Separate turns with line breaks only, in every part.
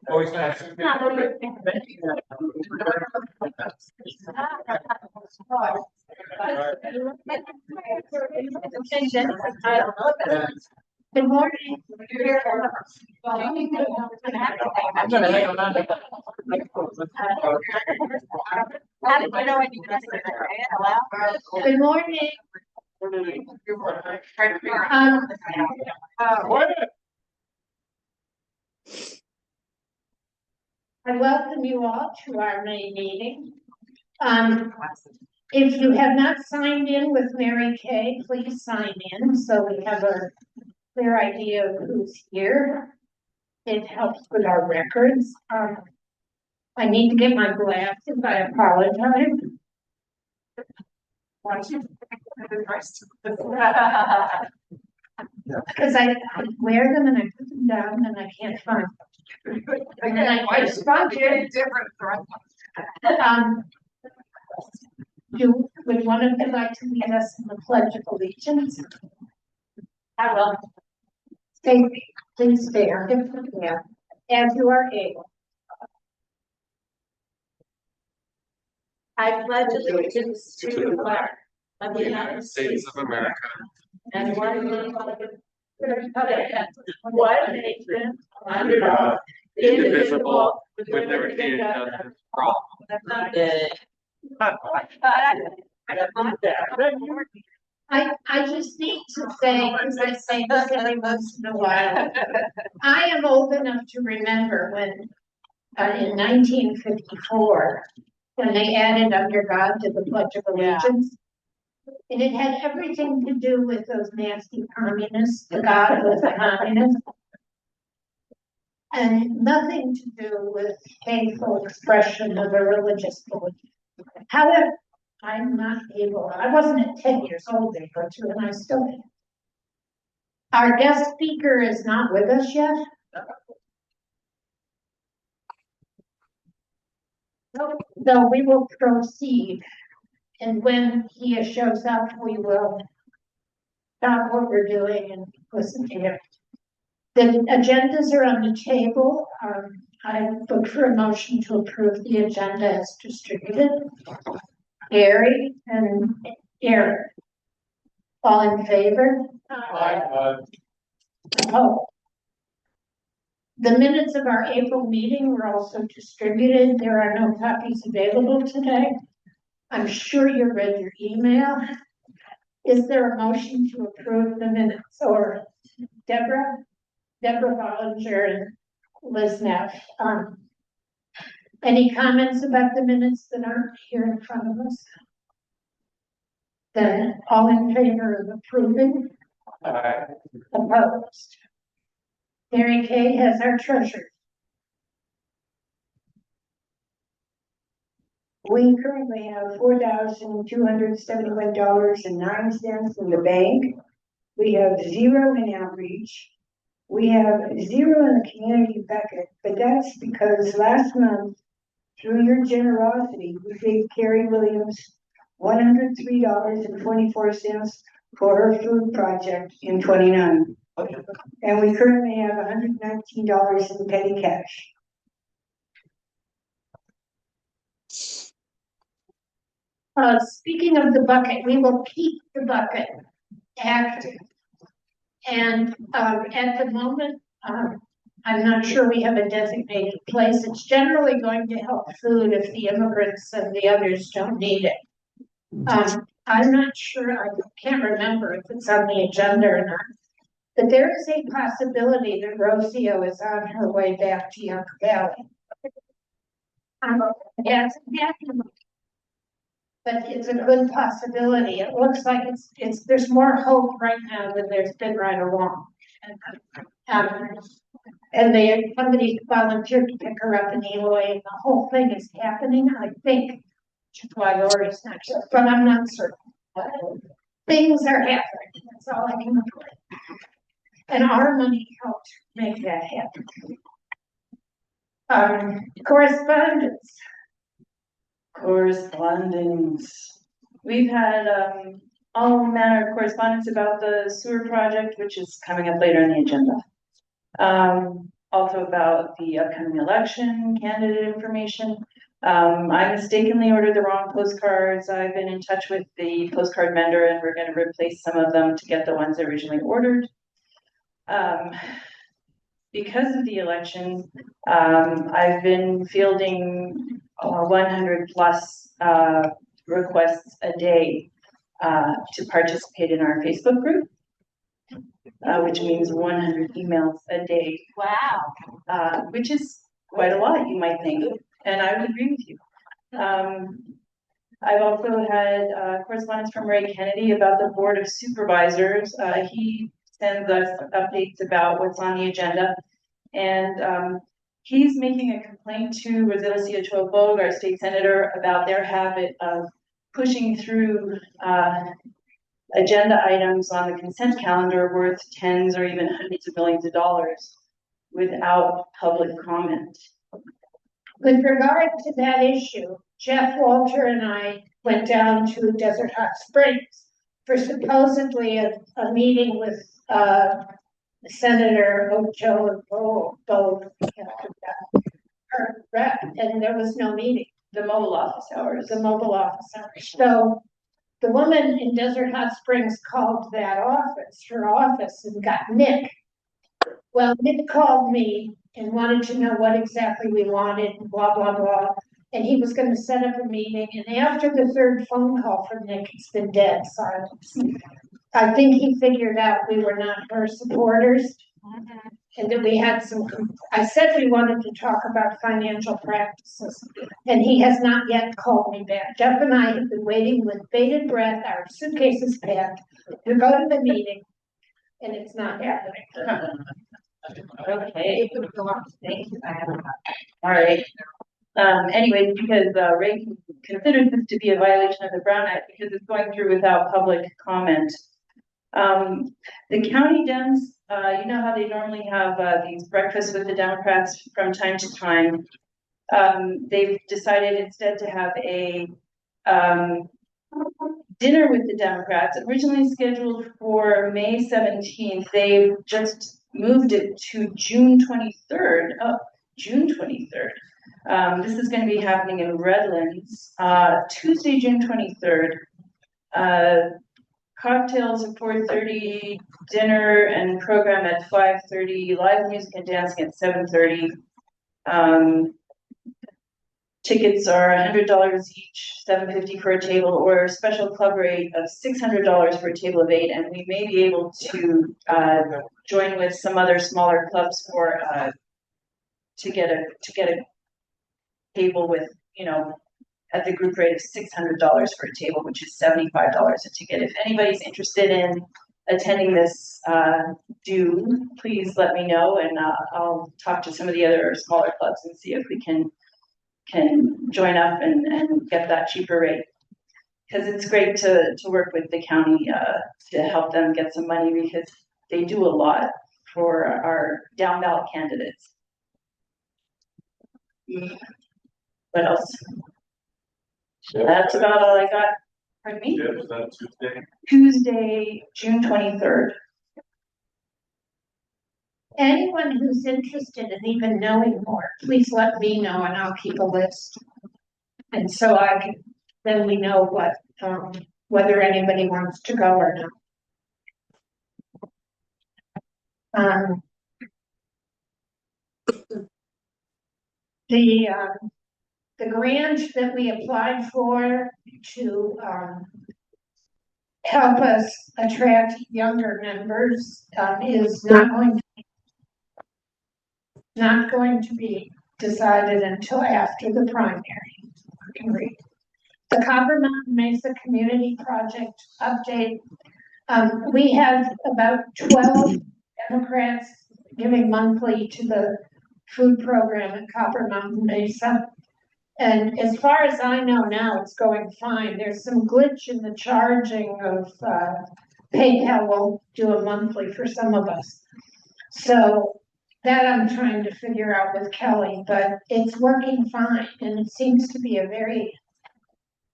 Always nice.
Good morning.
I'm gonna hang on.
Good morning. I welcome you all to our May meeting. If you have not signed in with Mary Kay, please sign in so we have a clear idea of who's here. It helps with our records. I need to get my glasses. I apologize. Because I wear them and I put them down and I can't find them. And then I respond to different. Would one of you like to lead us in the Pledge of Allegiance? I will. Stacy, please stand. Yeah. As you are able. I pledge allegiance to the flag of the United States of America and one nation under God, indivisible, with liberty and justice for all. I just need to say, because I say this every once in a while, I am old enough to remember when in 1954, when they added under God to the Pledge of Allegiance. And it had everything to do with those nasty communists, the God was a communist. And nothing to do with faithful expression of a religious belief. However, I'm not able, I wasn't at 10 years old then, but and I still am. Our guest speaker is not with us yet. So we will proceed. And when he shows up, we will stop what we're doing and listen to him. The agendas are on the table. I look for a motion to approve the agenda as distributed. Gary and Eric. All in favor?
Aye.
Oh. The minutes of our April meeting were also distributed. There are no copies available today. I'm sure you read your email. Is there a motion to approve the minutes? Or Deborah Bollinger and Liz Neff. Any comments about the minutes that aren't here in front of us? Then all in favor of approving?
Aye.
Opposed? Mary Kay has our treasurer.
We currently have $4,271.09 in the bank. We have zero in outreach. We have zero in the community bucket, but that's because last month, through your generosity, we gave Carrie Williams $103.24 for her food project in 29. And we currently have $119 in petty cash.
Speaking of the bucket, we will keep the bucket active. And at the moment, I'm not sure we have a designated place. It's generally going to help food if the immigrants and the others don't need it. I'm not sure, I can't remember if it's on the agenda or not. But there is a possibility that Rocio is on her way back to Yucca Valley. Yes, but it's a good possibility. It looks like it's there's more hope right now than there's been right along. And somebody volunteered to pick her up in Eloy, and the whole thing is happening, I think, which is why Lori's not sure, but I'm not certain. Things are happening, that's all I can report. And our money helped make that happen. Correspondence.
We've had all manner of correspondence about the sewer project, which is coming up later on the agenda. also about the upcoming election, candidate information. I mistakenly ordered the wrong postcards. I've been in touch with the postcard vendor and we're going to replace some of them to get the ones originally ordered. Because of the election, I've been fielding 100 plus requests a day to participate in our Facebook group, which means 100 emails a day.
Wow.
Which is quite a lot, you might think, and I would agree with you. I've also had correspondence from Ray Kennedy about the Board of Supervisors. He sends us updates about what's on the agenda, and he's making a complaint to Rosalia Bogue, our state senator, about their habit of pushing through agenda items on the consent calendar worth tens or even hundreds of millions of dollars without public comment.
With regard to that issue, Jeff Walter and I went down to Desert Hot Springs for supposedly a meeting with Senator Ocho Bogue, her rep, and there was no meeting.
The mobile office hours.
The mobile office hours. So the woman in Desert Hot Springs called that office, her office, and got Nick. Well, Nick called me and wanted to know what exactly we wanted, and blah, blah, blah. And he was going to set up a meeting. And after the third phone call from Nick, it's been dead silence. I think he figured out we were not her supporters. And that we had some, I said we wanted to talk about financial practices. And he has not yet called me back. Jeff and I have been waiting with bated breath, our suitcases packed, to go to the meeting. And it's not happening.
Okay. Thank you. All right. Anyway, because Ray considers this to be a violation of the Brown Act because it's going through without public comment. The county Dems, you know how they normally have these breakfasts with the Democrats from time to time. They've decided instead to have a dinner with the Democrats, originally scheduled for May 17th. They've just moved it to June 23rd. Oh, June 23rd. This is going to be happening in Redlands, Tuesday, June 23rd. Cocktails at 4:30, dinner and program at 5:30, live music and dancing at 7:30. Tickets are $100 each, $7.50 for a table, or a special club rate of $600 for a table of 8. And we may be able to join with some other smaller clubs for to get a table with, you know, at the group rate of $600 for a table, which is $75 a ticket. If anybody's interested in attending this, do please let me know, and I'll talk to some of the other smaller clubs and see if we can join up and get that cheaper rate. Because it's great to work with the county to help them get some money, because they do a lot for our down ballot candidates. What else? That's about all I got. Pardon me?
Yeah, was that Tuesday?
Tuesday, June 23rd.
Anyone who's interested in even knowing more, please let me know and I'll keep a list. And so I can, then we know what, whether anybody wants to go or not. The grant that we applied for to help us attract younger members is not going to be decided until after the primary. I can read. The Copper Mountain Mesa Community Project update. We have about 12 Democrats giving monthly to the food program at Copper Mountain Mesa. And as far as I know now, it's going fine. There's some glitch in the charging of PayPal won't do a monthly for some of us. So that I'm trying to figure out with Kelly, but it's working fine. And it seems to be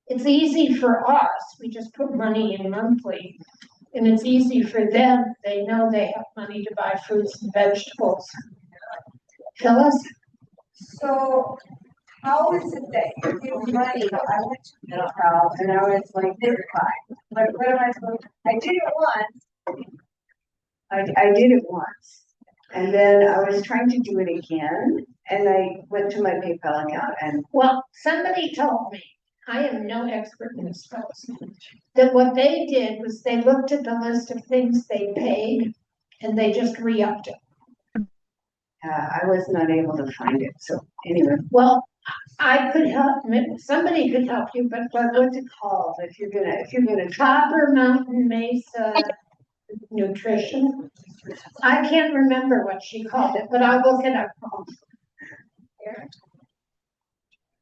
it's easy for us. We just put money in monthly. And it's easy for them. They know they have money to buy fruits and vegetables. Phyllis?
So how is it that you give money? I went to middle house and I was like, this is fine. Like, what am I supposed to? I did it once. I did it once. And then I was trying to do it again. And I went to my PayPal account and
Well, somebody told me, I am no expert in this, folks, that what they did was they looked at the list of things they paid and they just re-upped it.
I was not able to find it. So anyway,
Well, I could help, somebody could help you, but
what's it called? If you're gonna
Copper Mountain Mesa Nutrition. I can't remember what she called it, but I'll look it up.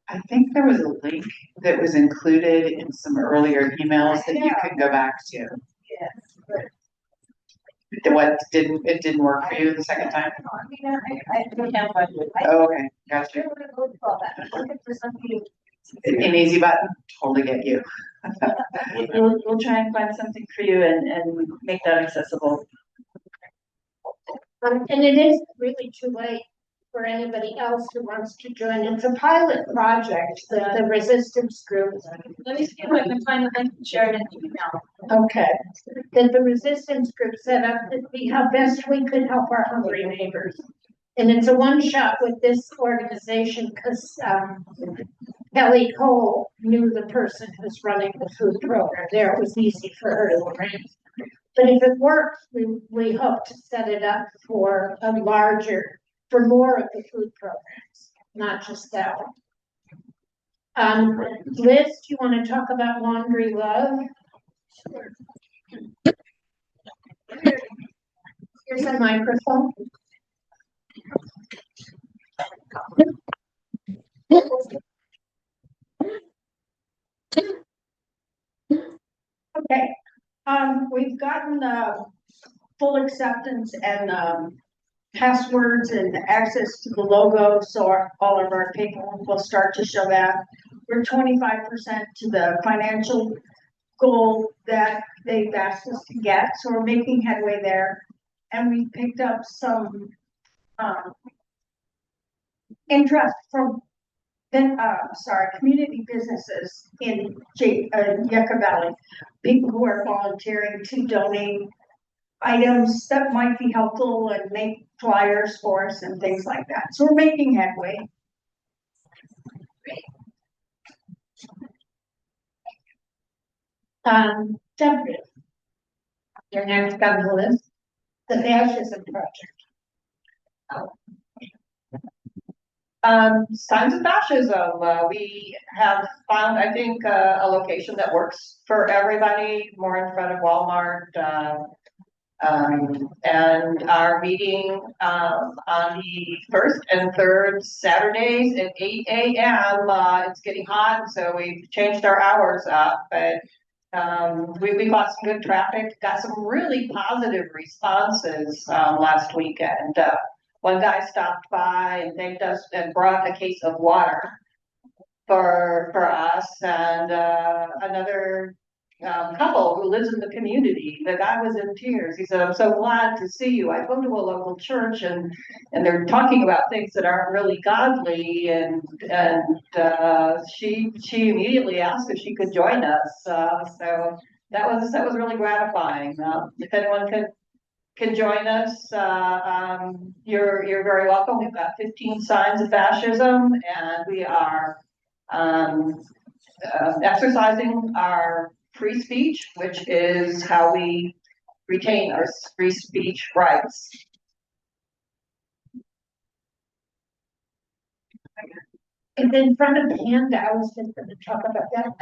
I think there was a link that was included in some earlier emails that you could go back to.
yes.
It didn't work for you the second time?
I can't find it.
Oh, okay, gotcha.
Looking for something.
An easy button, totally get you.
We'll try and find something for you and make that accessible.
And it is really too late for anybody else who wants to join. It's a pilot project, the resistance group.
Let me see if I can find the link and share it in the email.
Okay. That the resistance group set up to see how best we could help our hungry neighbors. And it's a one shot with this organization because Kelly Cole knew the person who's running the food program there. It was easy for her to arrange. But if it works, we hope to set it up for more of the food programs, not just that one. Liz, do you want to talk about Laundry Love? Here's a microphone.
Okay, we've gotten full acceptance and passwords and access to the logo, so all of our paperwork will start to show that. We're 25% to the financial goal that they've asked us to get, so we're making headway there. And we picked up some interest from community businesses in Yucca Valley, people who are volunteering to donate items that might be helpful and make flyers for us and things like that. So we're making headway.
Deborah, you're next on the list, the Fascism Project.
Signs of fascism. We have found, I think, a location that works for everybody, more in front of Walmart. And our meeting on the first and third Saturdays at 8 a.m. It's getting hot, so we've changed our hours up, but we got some good traffic, got some really positive responses last weekend. One guy stopped by and thanked us and brought a case of water for us, and another couple who lives in the community. The guy was in tears. He said, "I'm so glad to see you. I go to a local church and they're talking about things that aren't really godly." And she immediately asked if she could join us. So that was really gratifying. If anyone can join us, you're very welcome. We've got 15 signs of fascism, and we are exercising our free speech, which is how we retain our free speech rights.
And in front of Panda, I was just going to talk about that.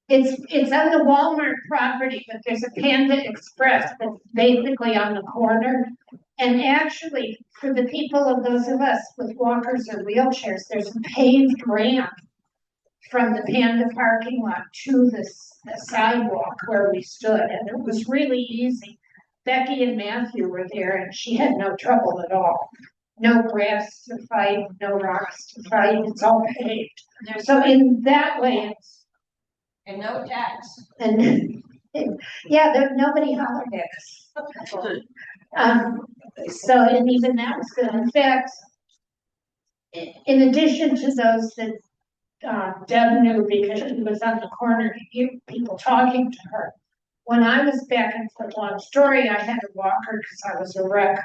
It's on the Walmart property, but there's a Panda Express that's basically on the corner. And actually, for the people of those of us with walkers or wheelchairs, there's a paved ramp from the Panda parking lot to the sidewalk where we stood, and it was really easy. Becky and Matthew were there, and she had no trouble at all. No grass to fight, no rocks to fight. It's all paved. So in that way, it's
And no tax.
and yeah, nobody hollered at us. So, and even that was good. In fact, in addition to those that Deb knew because she was on the corner to hear people talking to her. When I was back in Fort Long Story, I had a walker because I was a wreck.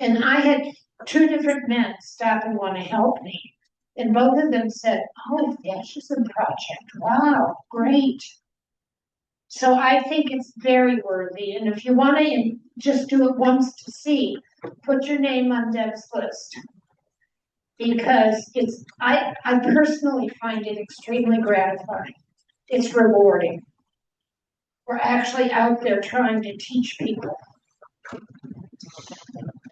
And I had two different men stop and want to help me. And both of them said, oh, fascism project. Wow, great. So I think it's very worthy. And if you want to just do it once to see, put your name on Deb's list. Because I personally find it extremely gratifying. It's rewarding. We're actually out there trying to teach people.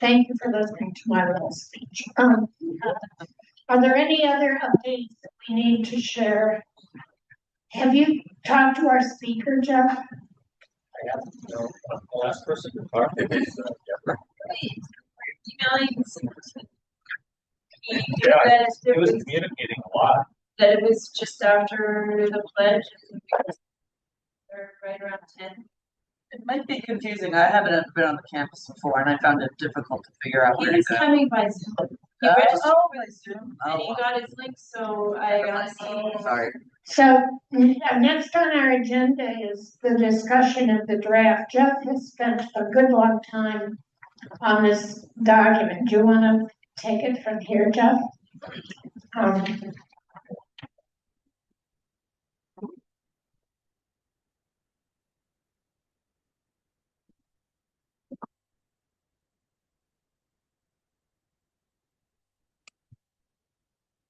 Thank you for listening to my little speech. Are there any other updates that we need to share? Have you talked to our speaker, Jeff?
The last person to talk is Deborah.
Emailing.
Yeah, he was communicating a lot.
That it was just after the pledge, or right around 10.
It might be confusing. I haven't been on the campus before, and I found it difficult to figure out
He
where to
was
go.
coming by Zoom. He
Oh,
registered
really soon?
and he
Oh,
got his link, so I got
sorry.
So next on our agenda is the discussion of the draft. Jeff has spent a good long time on this document. Do you want to take it from here, Jeff?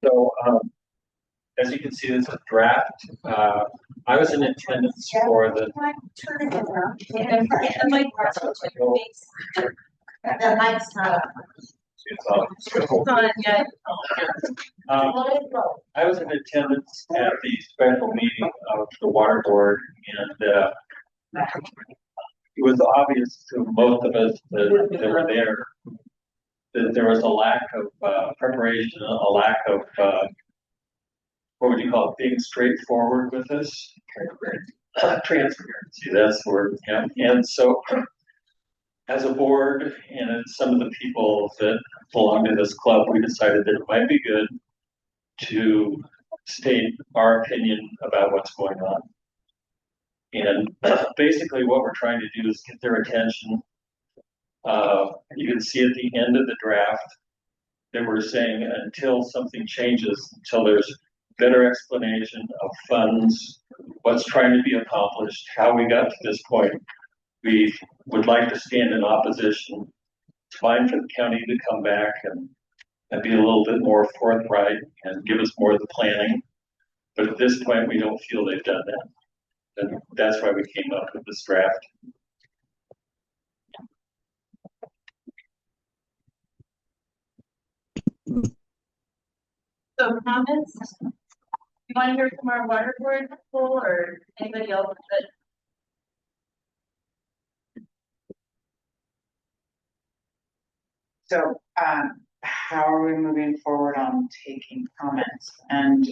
So, as you can see, this is a draft. I was in attendance for the.
The mic's not up. It's on, yeah.
I was in attendance at the special meeting of the water board, and it was obvious to most of us that were there that there was a lack of preparation, a lack of what would you call it, being straightforward with this. Transparency, that's the word. Yeah. And so, as a board and some of the people that belong to this club, we decided that it might be good to state our opinion about what's going on. And basically what we're trying to do is get their attention. You can see at the end of the draft that we're saying until something changes, until there's better explanation of funds, what's trying to be accomplished, how we got to this point, we would like to stand in opposition. It's fine for the county to come back and be a little bit more forthright and give us more of the planning. But at this point, we don't feel they've done that. And that's why we came up with this draft.
So comments? You want to hear from our water board people or anybody else that?
So, how are we moving forward on taking comments? And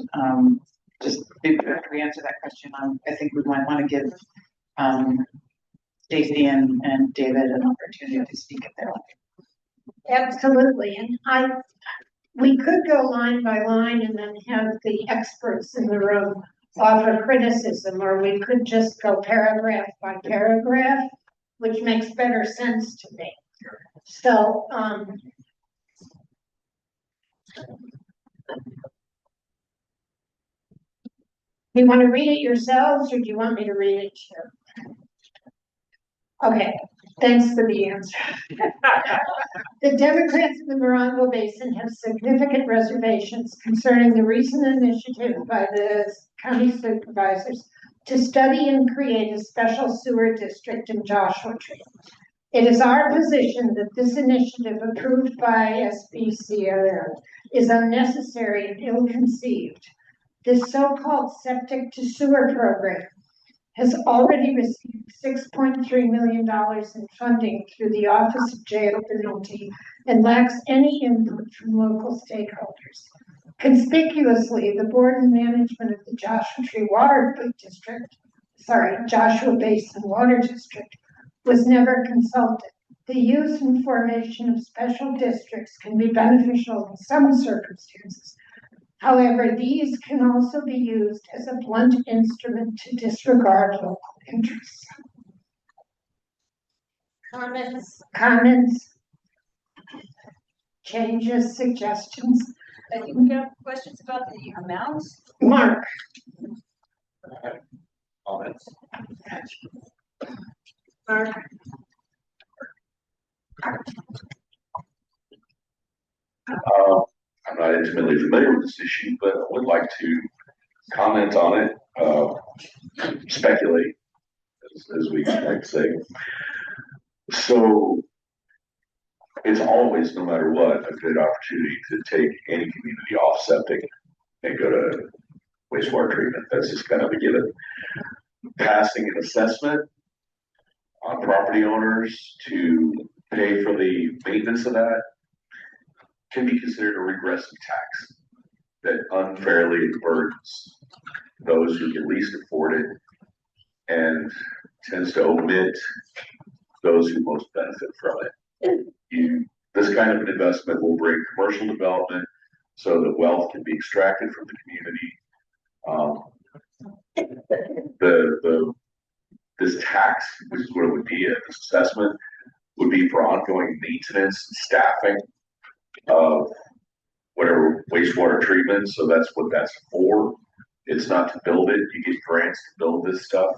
just after we answer that question, I think we might want to give Stacy and David an opportunity to speak if they like.
Absolutely, and we could go line by line and then have the experts in the room offer criticism, or we could just go paragraph by paragraph, which makes better sense to me. So, you want to read it yourselves, or do you want me to read it too? Okay, thanks for the answer. The Democrats of the Morongo Basin have significant reservations concerning the recent initiative by the county supervisors to study and create a special sewer district in Joshua Tree. It is our position that this initiative approved by SBCLM is unnecessary and ill-conceived. This so-called septic to sewer program has already received $6.3 million in funding through the Office of Jail Penalty and lacks any input from local stakeholders. Conspicuously, the board and management of the Joshua Basin Water District was never consulted. The use and formation of special districts can be beneficial in some circumstances. However, these can also be used as a blunt instrument to disregard local interests. Comments? Changes, suggestions?
I think we have questions about the amounts.
Mark?
Comments?
Mark?
I'm not intimately familiar with this issue, but I would like to comment on it, speculate, as we like to say. So it's always, no matter what, a good opportunity to take any community off septic and go to wastewater treatment. That's just kind of a given. Passing an assessment on property owners to pay for the maintenance of that can be considered a regressive tax that unfairly burdens those who can least afford it and tends to omit those who most benefit from it. This kind of an investment will bring commercial development so that wealth can be extracted from the community. This tax, which is what it would be, this assessment would be for ongoing maintenance and staffing of whatever wastewater treatment. So that's what that's for. It's not to build it. You get grants to build this stuff.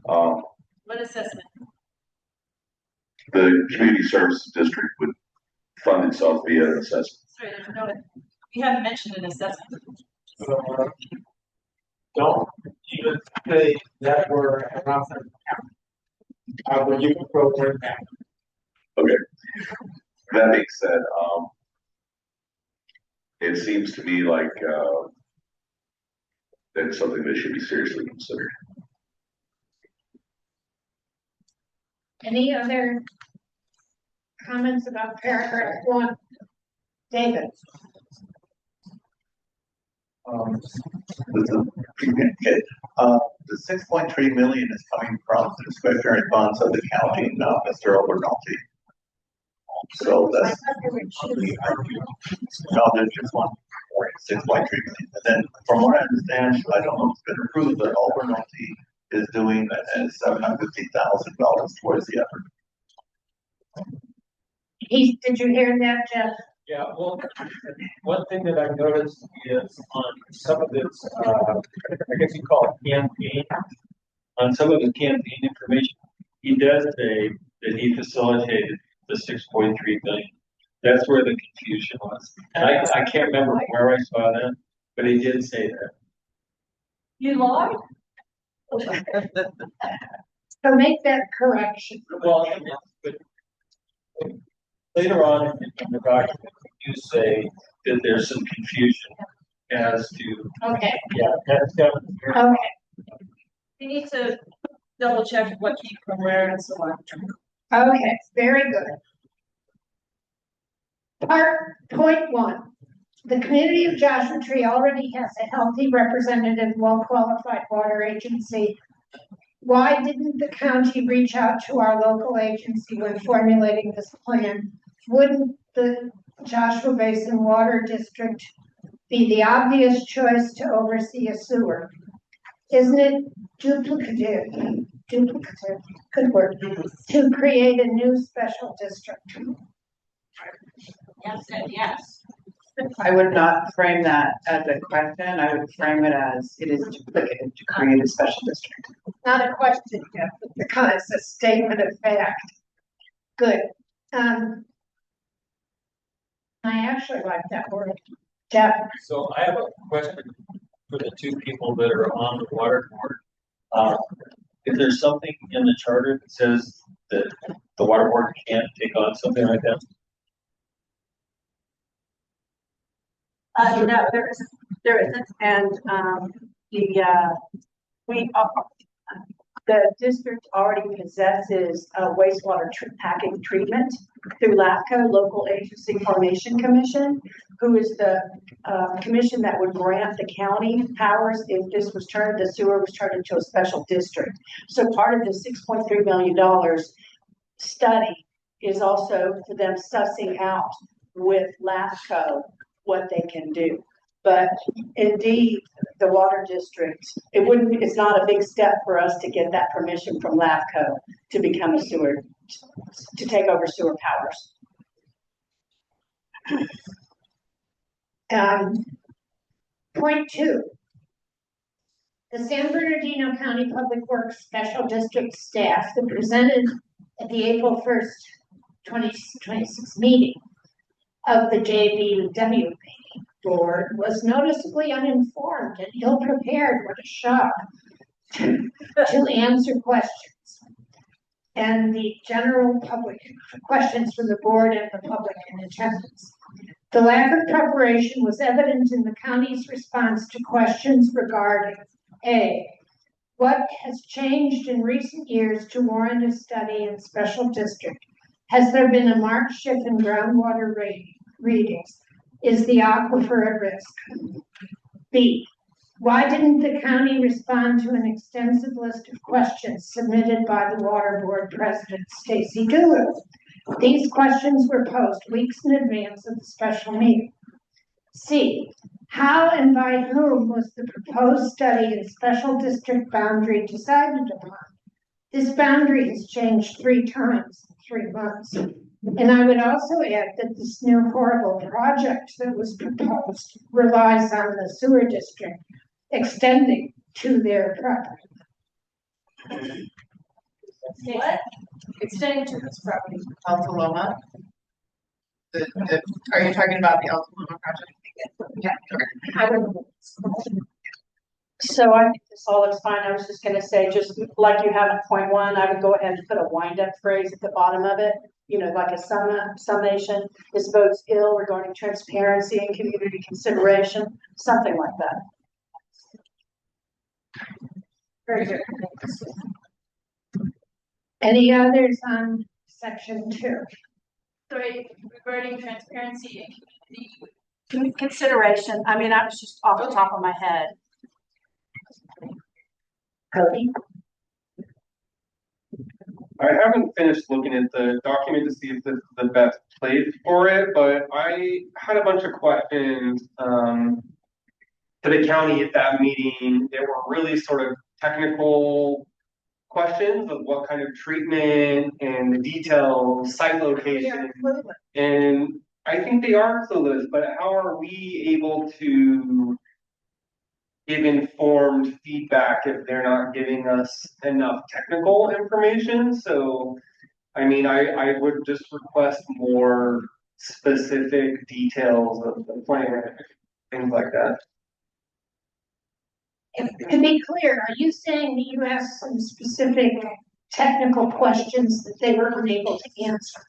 What assessment?
The community services district would fund itself via an assessment.
Sorry, there's no, you haven't mentioned an assessment.
Don't even say that we're around the county. When you program that.
Okay. That being said, it seems to me like that's something that should be seriously considered.
Any other comments about paragraph 1? David?
The 6.3 million is coming from the discretionary funds of the county, not Mr. Obernolte. So that's, no, there's just 6.3 million. And then from what I understand, I don't know if it's been approved, but Obernolte is doing $750,000 towards the effort.
Did you hear that, Jeff?
Yeah, well, one thing that I noticed is on some of this, I guess you call it campaign, on some of his campaign information, he does say that he facilitated the 6.3 million. That's where the confusion was. And I can't remember where I saw that, but he did say that.
You lied?
So make that correction.
Well, but later on in the document, you say that there's some confusion as to,
Okay,
yeah, that's definitely.
okay,
You need to double check what came from where and so on.
okay, very good. Point 1. The community of Joshua Tree already has a healthy, representative, well-qualified water agency. Why didn't the county reach out to our local agency when formulating this plan? Wouldn't the Joshua Basin Water District be the obvious choice to oversee a sewer? Isn't it duplicative, good word, to create a new special district?
Yes, and yes.
I would not frame that as a question. I would frame it as it is duplicative to create a special district.
Not a question, Jeff, but it's a statement of fact. Good. I actually like that word. Jeff?
So I have a question for the two people that are on the water board. Is there something in the charter that says that the water board can't take on something like that?
No, there isn't, and the district already possesses a wastewater packing treatment through LAFCO, Local Agency Formation Commission, who is the commission that would grant the county powers if this was turned, the sewer was turned into a special district. So part of the $6.3 million study is also for them sussing out with LAFCO what they can do. But indeed, the water district, it's not a big step for us to get that permission from LAFCO to become a sewer, to take over sewer powers.
Point 2. The San Bernardino County Public Works Special District staff that presented at the April 1st, 2026 meeting of the JBW board was noticeably uninformed and ill-prepared. What a shock to answer questions. And the general public questions from the board and the public in attendance. The lack of preparation was evident in the county's response to questions regarding A, what has changed in recent years to warrant a study in special district? Has there been a marked shift in groundwater readings? Is the aquifer at risk? B, why didn't the county respond to an extensive list of questions submitted by the water board president, Stacy Doolittle? These questions were posed weeks in advance of the special meeting. C, how and by whom was the proposed study and special district boundary decided upon? This boundary has changed 3 times in 3 months. And I would also add that this new horrible project that was proposed relies on the sewer district extending to their property.
What? Extending to this property, Altaloma. Are you talking about the Altaloma project? Yeah.
I don't know.
So I think this all looks fine. I was just gonna say, just like you have at point 1, I would go ahead and put a wind-up phrase at the bottom of it. You know, like a summation. This bodes ill regarding transparency and community consideration, something like that.
Very good. Any others on section 2?
Sorry, regarding transparency and community consideration, I mean, that was just off the top of my head.
Cody?
I haven't finished looking at the document to see if this is the best place for it, but I had a bunch of questions to the county at that meeting. They were really sort of technical questions of what kind of treatment and the details, site location. And I think they are clueless, but how are we able to give informed feedback if they're not giving us enough technical information? So, I mean, I would just request more specific details of the plan, things like that.
To be clear, are you saying that you asked some specific technical questions that they were unable to answer?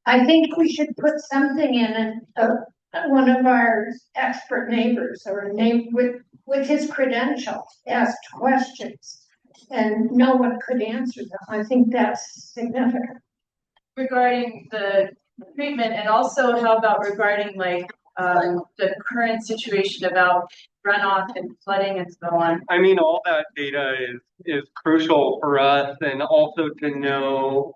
I think we should put something in one of our expert neighbors or a neighbor with his credentials asked questions and no one could answer them. I think that's significant.
Regarding the treatment, and also how about regarding like the current situation about runoff and flooding and so on?
I mean, all that data is crucial for us, and also to know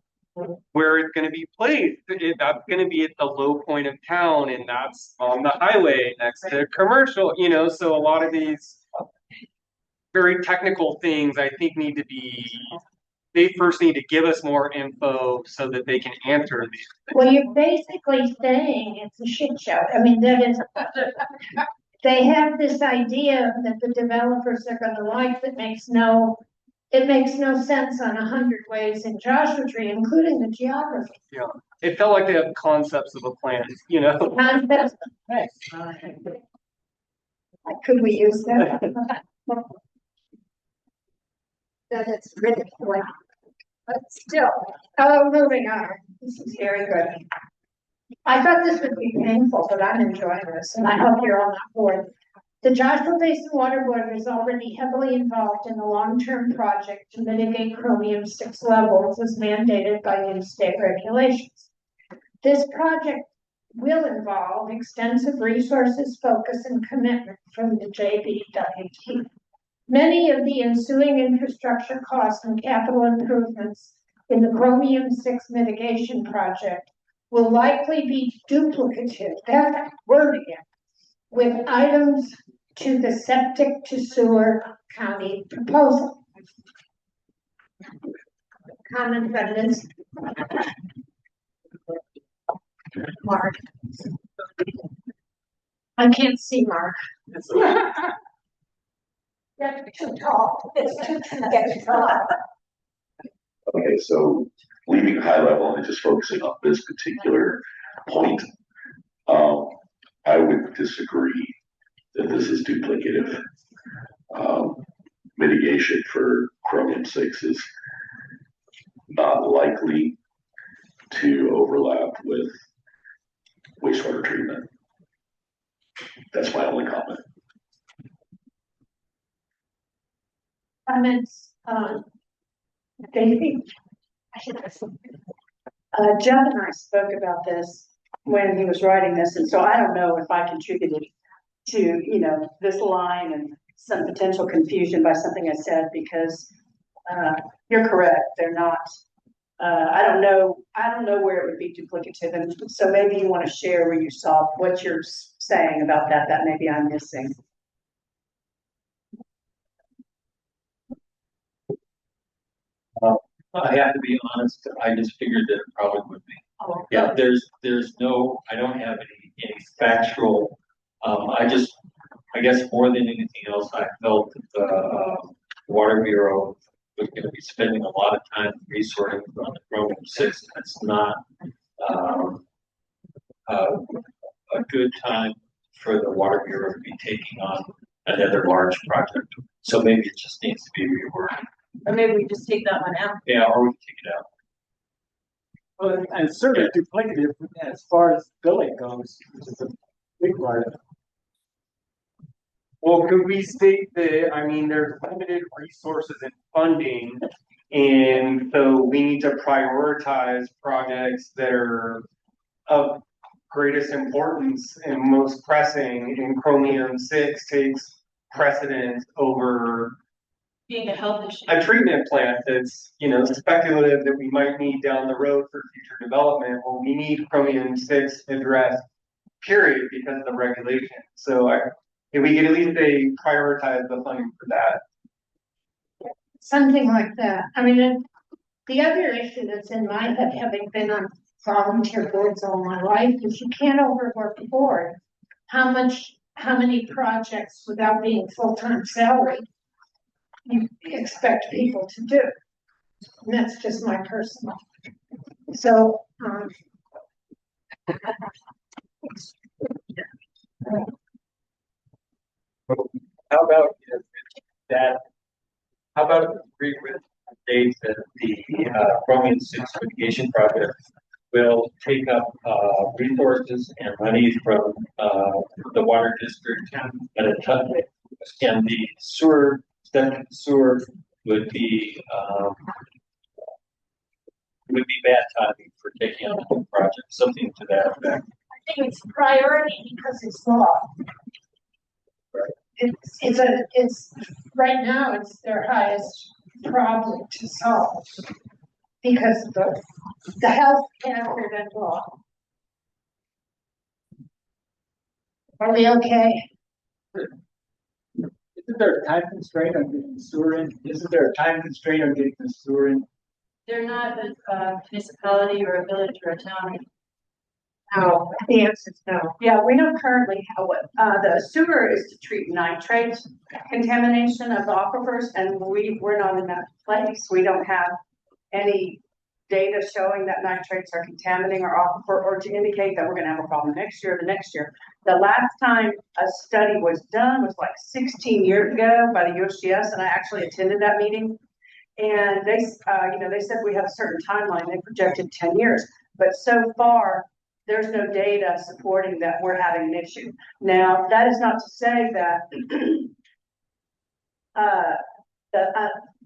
where it's going to be placed. That's going to be at the low point of town, and that's on the highway next to commercial, you know, so a lot of these very technical things I think they first need to give us more info so that they can answer these things.
Well, you're basically saying it's a shit show. I mean, that is, they have this idea that the developers are gonna like that makes no sense on 100 ways in Joshua Tree, including the geography.
Yeah, it felt like they had concepts of a plan, you know?
Concepts. Could we use that? That it's ridiculous. But still, moving on. This is very good. I thought this would be painful, but I'm enjoying this, and I hope you're all on board. The Joshua Basin Water Board is already heavily involved in a long-term project to mitigate chromium 6 levels as mandated by new state regulations. This project will involve extensive resources, focus, and commitment from the JBWT. Many of the ensuing infrastructure costs and capital improvements in the chromium-6 mitigation project will likely be duplicative, that word again, with items to the septic to sewer county proposal. Comment on this? Mark. I can't see Mark. That's too tall. It's too tall.
Okay, so leaving high level and just focusing on this particular point, I would disagree that this is duplicative. Mitigation for chromium-6 is not likely to overlap with wastewater treatment. That's my only comment.
Comments, Davey?
Jeff and I spoke about this when he was writing this, and so I don't know if I contributed to, this line and some potential confusion by something I said, because you're correct, they're not. I don't know where it would be duplicative, and so maybe you want to share where you saw what you're saying about that maybe I'm missing.
I have to be honest, I just figured that it probably would be.
Oh,
Yeah, there's no, I don't have any factual, I guess more than anything else, I felt that the Water Bureau was gonna be spending a lot of time resorting on the chromium-6. That's not, a good time for the Water Bureau to be taking on another large project. So maybe it just needs to be reworked.
Or maybe we just take that one out.
Yeah, or we can take it out.
Well, and it's sort of duplicative as far as billing goes, which is a big part of it.
Well, could we state that, there's limited resources and funding, and so we need to prioritize projects that are of greatest importance and most pressing, and chromium-6 takes precedence over
Being a health issue.
a treatment plant that's, speculative that we might need down the road for future development. Well, we need chromium-6 addressed, period, because of the regulation. So if we could at least prioritize the funding for that.
something like that. I mean, the other issue that's in my head, having been on volunteer boards all my life, is you can't overwork a board. How many projects without being full-time salary you expect people to do? And that's just my personal. So,
How about how about agree with Dave that the chromium-6 mitigation project will take up resources and money from the water district and the sewer would be bad timing for taking on the whole project, something to that effect.
I think it's priority because it's law. It's right now it's their highest problem to solve because of the health hazard and law. Are we okay?
Isn't there a time constraint on getting the sewer in? Isn't there a time constraint on getting the sewer in?
They're not a municipality or a village or a town.
No, the answer is no.
Yeah, we don't currently have the sewer is to treat nitrate contamination of the aquifers, and we're not in that place. We don't have any data showing that nitrates are contaminating our aquifer or to indicate that we're gonna have a problem next year or the next year. The last time a study was done was like 16 years ago by the USGS, and I actually attended that meeting. And they said we have a certain timeline. They projected 10 years, but so far, there's no data supporting that we're having an issue. Now, that is not to say that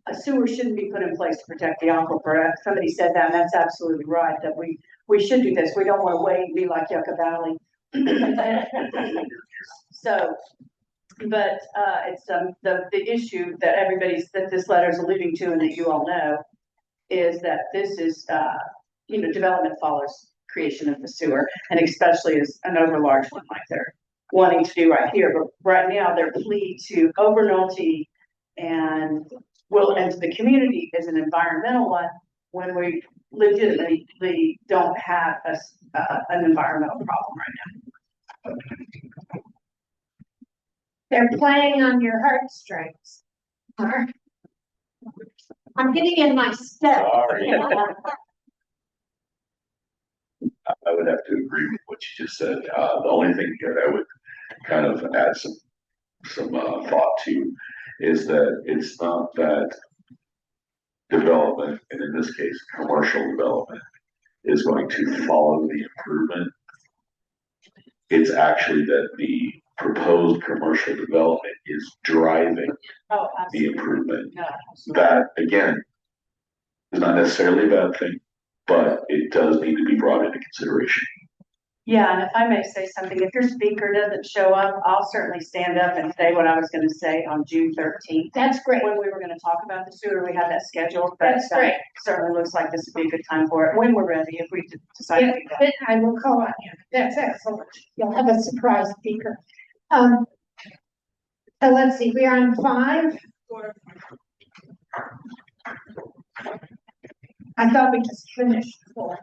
a sewer shouldn't be put in place to protect the aquifer. Somebody said that, and that's absolutely right, that we should do this. We don't want to wait and be like Yucca Valley. So, but it's the issue that that this letter is alluding to and that you all know is that this is, development follows creation of the sewer, and especially as an overlarge one like they're wanting to do right here. But right now, their plea to Overnolte and to the community is an environmental one, when we legitimately don't have an environmental problem right now.
They're playing on your heartstrings. I'm getting in my step.
Sorry. I would have to agree with what you just said. The only thing that I would kind of add some thought to is that it's not that development, and in this case, commercial development, is going to follow the improvement. It's actually that the proposed commercial development is driving
Oh,
the improvement.
Yeah.
That, again, is not necessarily a bad thing, but it does need to be brought into consideration.
Yeah, and if I may say something, if your speaker doesn't show up, I'll certainly stand up and say what I was gonna say on June 13th.
That's great.
When we were gonna talk about the sewer, we had that scheduled, but
That's great.
certainly looks like this would be a good time for it, when we're ready, if we decide to do that.
But I will call on you. That's excellent. You'll have a surprise speaker. So let's see, we are on 5. I thought we just finished 4.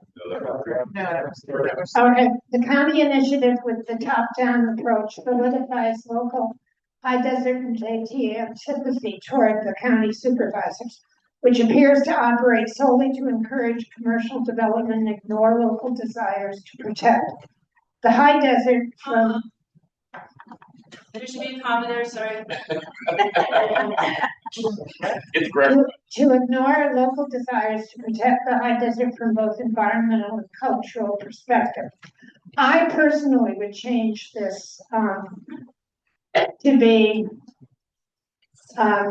Okay, the county initiative with the top-down approach solidifies local high desert and JT antipathy toward the county supervisors, which appears to operate solely to encourage commercial development and ignore local desires to protect the high desert from.
There should be a comma there, sorry.
It's great.
To ignore local desires to protect the high desert from both environmental and cultural perspective. I personally would change this to be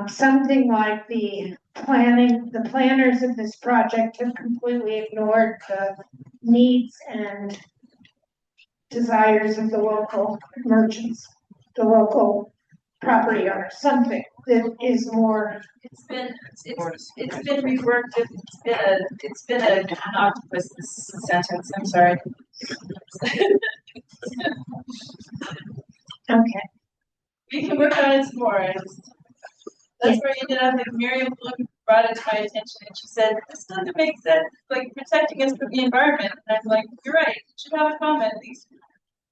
something like the planners of this project have completely ignored the needs and desires of the local merchants, the local property owner, something that is more.
It's been reworked, it's been an octopus sentence, I'm sorry.
Okay.
We can work on it some more, that's where I ended up, and Miriam brought it to my attention, and she said, this doesn't make sense, like protecting us from the environment, and I'm like, you're right, you should have a comment at least.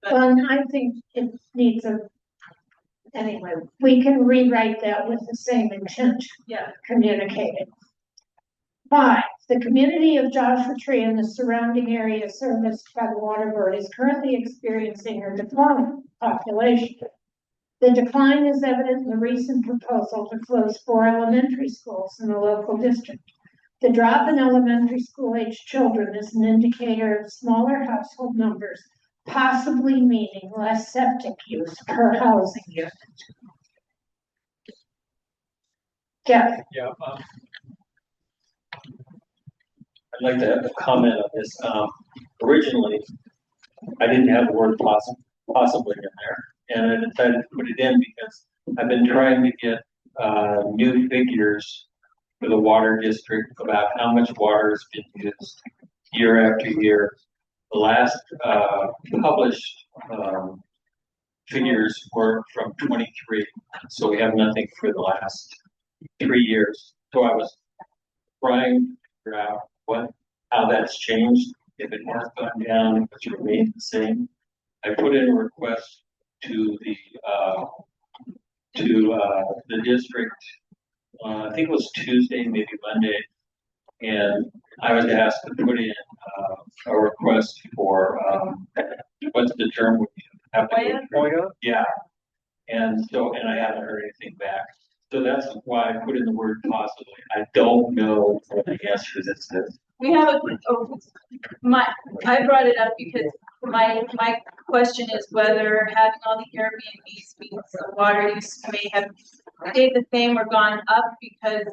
Well, I think it needs anyway, we can rewrite that with the same intent.
Yeah.
Communicated. 5, the community of Joshua Tree and the surrounding area serviced by the water board is currently experiencing a decline population. The decline is evident in the recent proposal to close 4 elementary schools in the local district. The drop in elementary school age children is an indicator of smaller household numbers, possibly meaning less septic use per housing unit. Jeff?
Yeah. I'd like to have a comment on this. Originally, I didn't have the word possibly in there, and I decided to put it in because I've been trying to get new figures for the water district about how much water has been used year after year. The last published figures were from 23, so we have nothing for the last 3 years. So I was trying to figure out how that's changed, if it has gone down, if it's remained the same. I put in a request to the district, I think it was Tuesday, maybe Monday, and I was asked to put in a request for what's the term? Yeah, and I haven't heard anything back. So that's why I put in the word possibly. I don't know what the answer is.
We have I brought it up because my question is whether having all the Airbnbs means the water use may have stayed the same or gone up because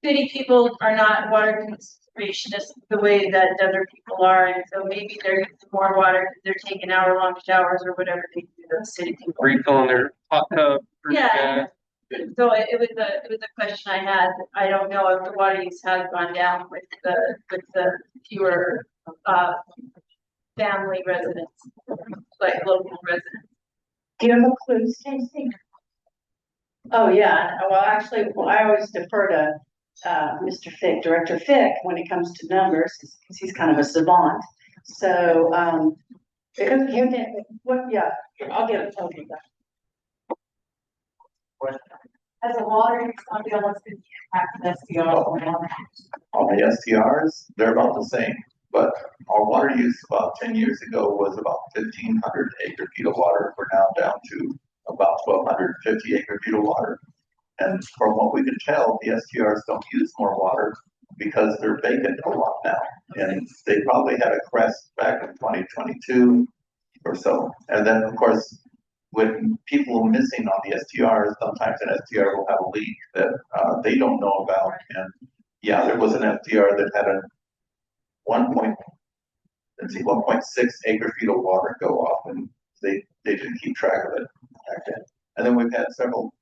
city people are not water conservationists the way that other people are, and so maybe they're using more water because they're taking hour-long showers or whatever they do, those city people.
Refilling their hot tub.
Yeah. So it was a question I had. I don't know if the water use has gone down with the fewer, family residents, like local residents.
Do you have a clue, Stacy?
Oh, yeah, well, actually, I always defer to, Mr. Fick, Director Fick, when it comes to numbers, because he's kind of a savant. So, yeah, I'll get it, okay.
As a water use on the what's been impacted SDR.
All the STRs, they're about the same, but our water use about 10 years ago was about 1,500 acre feet of water. We're now down to about 1,250 acre feet of water. And from what we can tell, the STRs don't use more water because they're vacant a lot now. And they probably had a crest back in 2022 or so. And then, of course, when people missing on the STRs, sometimes an STR will have a leak that they don't know about. And yeah, there was an STR that had a 1.6 acre feet of water go off, and they didn't keep track of it back then. And then we've had several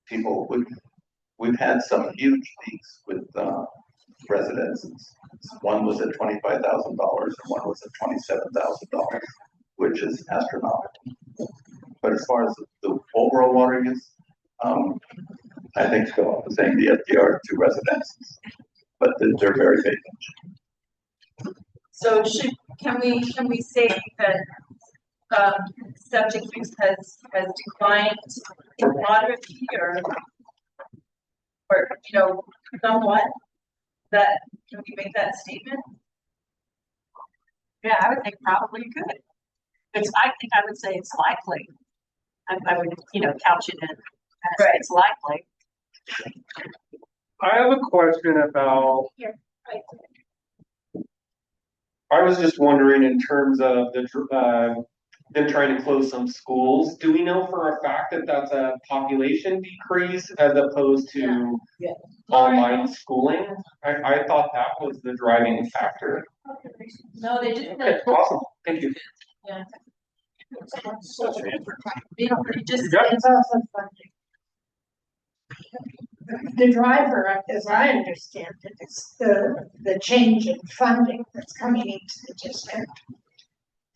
people. We've had some huge leaks with residences. One was at $25,000 and one was at $27,000, which is astronomical. But as far as the overall water use, I think still the same, the SDR to residences, but they're very vacant.
So can we say that, subject use has declined moderately or, you know, somewhat? That, can we make that statement?
Yeah, I would think probably you could. I think I would say it's likely. I would, couch it in,
Right.
it's likely.
I have a question about, I was just wondering in terms of them trying to close some schools, do we know for a fact that that's a population decrease as opposed to online schooling? I thought that was the driving factor.
No, they just
Okay, awesome, thank you.
yeah.
It just, it's also funding. The driver, as I understand it, is the change in funding that's coming into the district.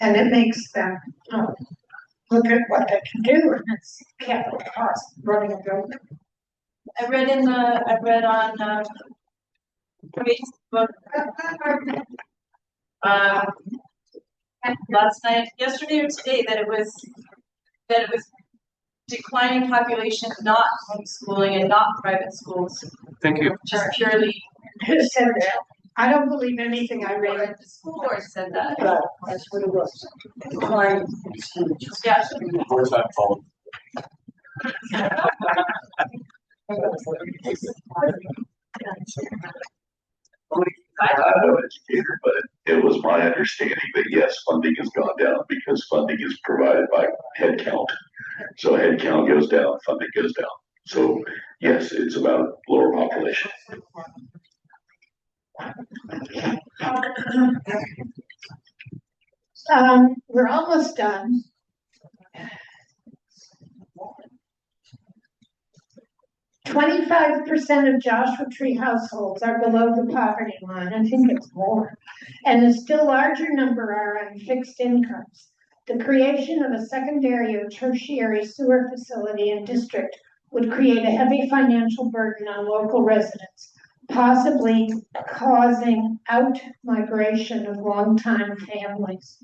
And it makes them look at what they can do, and it's capital cost running a building.
I read on Facebook last night, yesterday or today, that it was declining population, not homeschooling and not private schools,
Thank you.
just purely.
Who said that? I don't believe anything I read.
The school board said that.
But that's what it was. Decline.
Yeah.
I'm no educator, but it was my understanding that yes, funding has gone down because funding is provided by head count. So head count goes down, funding goes down. So yes, it's about lower population.
We're almost done. 25% of Joshua Tree households are below the poverty line. I think it's more. And a still larger number are on fixed incomes. The creation of a secondary or tertiary sewer facility in district would create a heavy financial burden on local residents, possibly causing out migration of longtime families.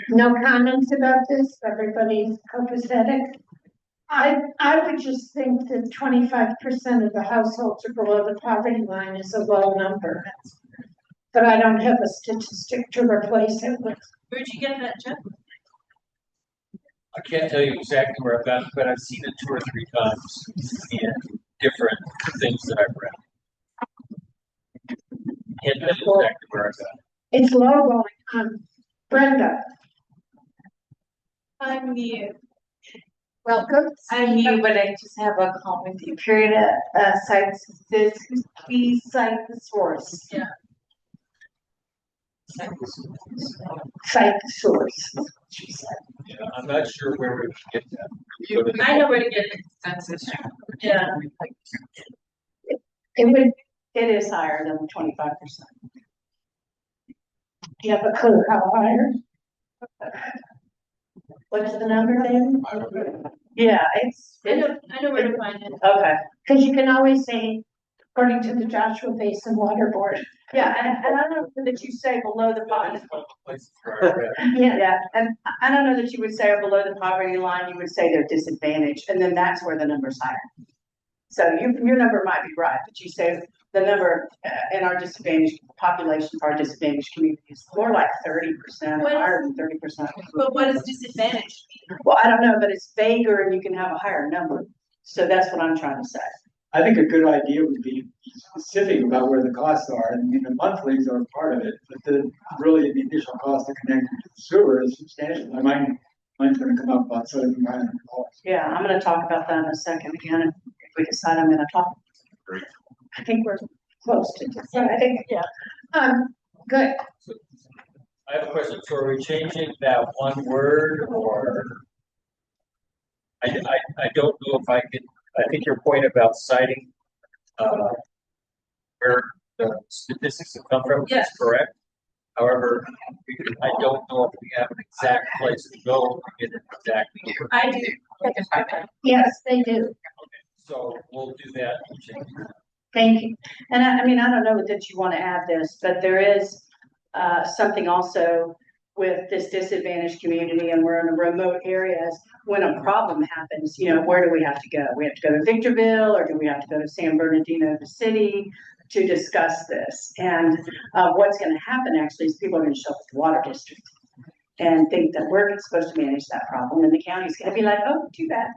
No comments about this. Everybody's copacetic. I would just think that 25% of the households are below the poverty line is a low number. But I don't have a statistic to replace it with.
Where'd you get that, Jeff?
I can't tell you exactly where I've got it, but I've seen it 2 or 3 times in different things that I've read. Can't tell you exactly where I got it.
It's low going. Brenda.
I'm mute.
Welcome.
I'm new, but I just have a comment with you. Period, cites this, please cite the source.
Yeah.
Cite the source.
Yeah, I'm not sure where we get that.
I know where to get the consensus. Yeah.
It would,
It is higher than 25%.
do you have a clue how higher?
What's the number then? Yeah,
I know where to find it.
okay.
Because you can always say, according to the Joshua Basin Water Board.
Yeah, and I don't know that you say below the poverty.
Yeah,
Yeah, and I don't know that you would say below the poverty line, you would say they're disadvantaged, and then that's where the number's higher. So your number might be right, but you say the number in our disadvantaged population, for our disadvantaged communities, more like 30%,
What is-
higher than 30%.
But what is disadvantage?
Well, I don't know, but it's vaguer and you can have a higher number. So that's what I'm trying to say.
I think a good idea would be specific about where the costs are. I mean, the monthlies are part of it, but the additional cost to connect to the sewer is substantial. Mine's gonna come up about $7,500.
Yeah, I'm gonna talk about that in a second again, if we decide I'm gonna talk.
Great.
I think we're close to deciding.
yeah. Good.
I have a question. So are we changing that one word or? I don't know if I could, I think your point about citing, where the statistics have come from is
Yes.
correct. However, I don't know if we have an exact place to go to get it exactly.
I do.
Yes, they do.
So we'll do that.
Thank you. And I mean, I don't know that you want to add this, but there is something also with this disadvantaged community, and we're in a remote areas. When a problem happens, where do we have to go? We have to go to Victorville, or do we have to go to San Bernardino, the city, to discuss this? And what's going to happen actually is people are going to show up at the water district and think that we're supposed to manage that problem, and the county's going to be like, oh, too bad.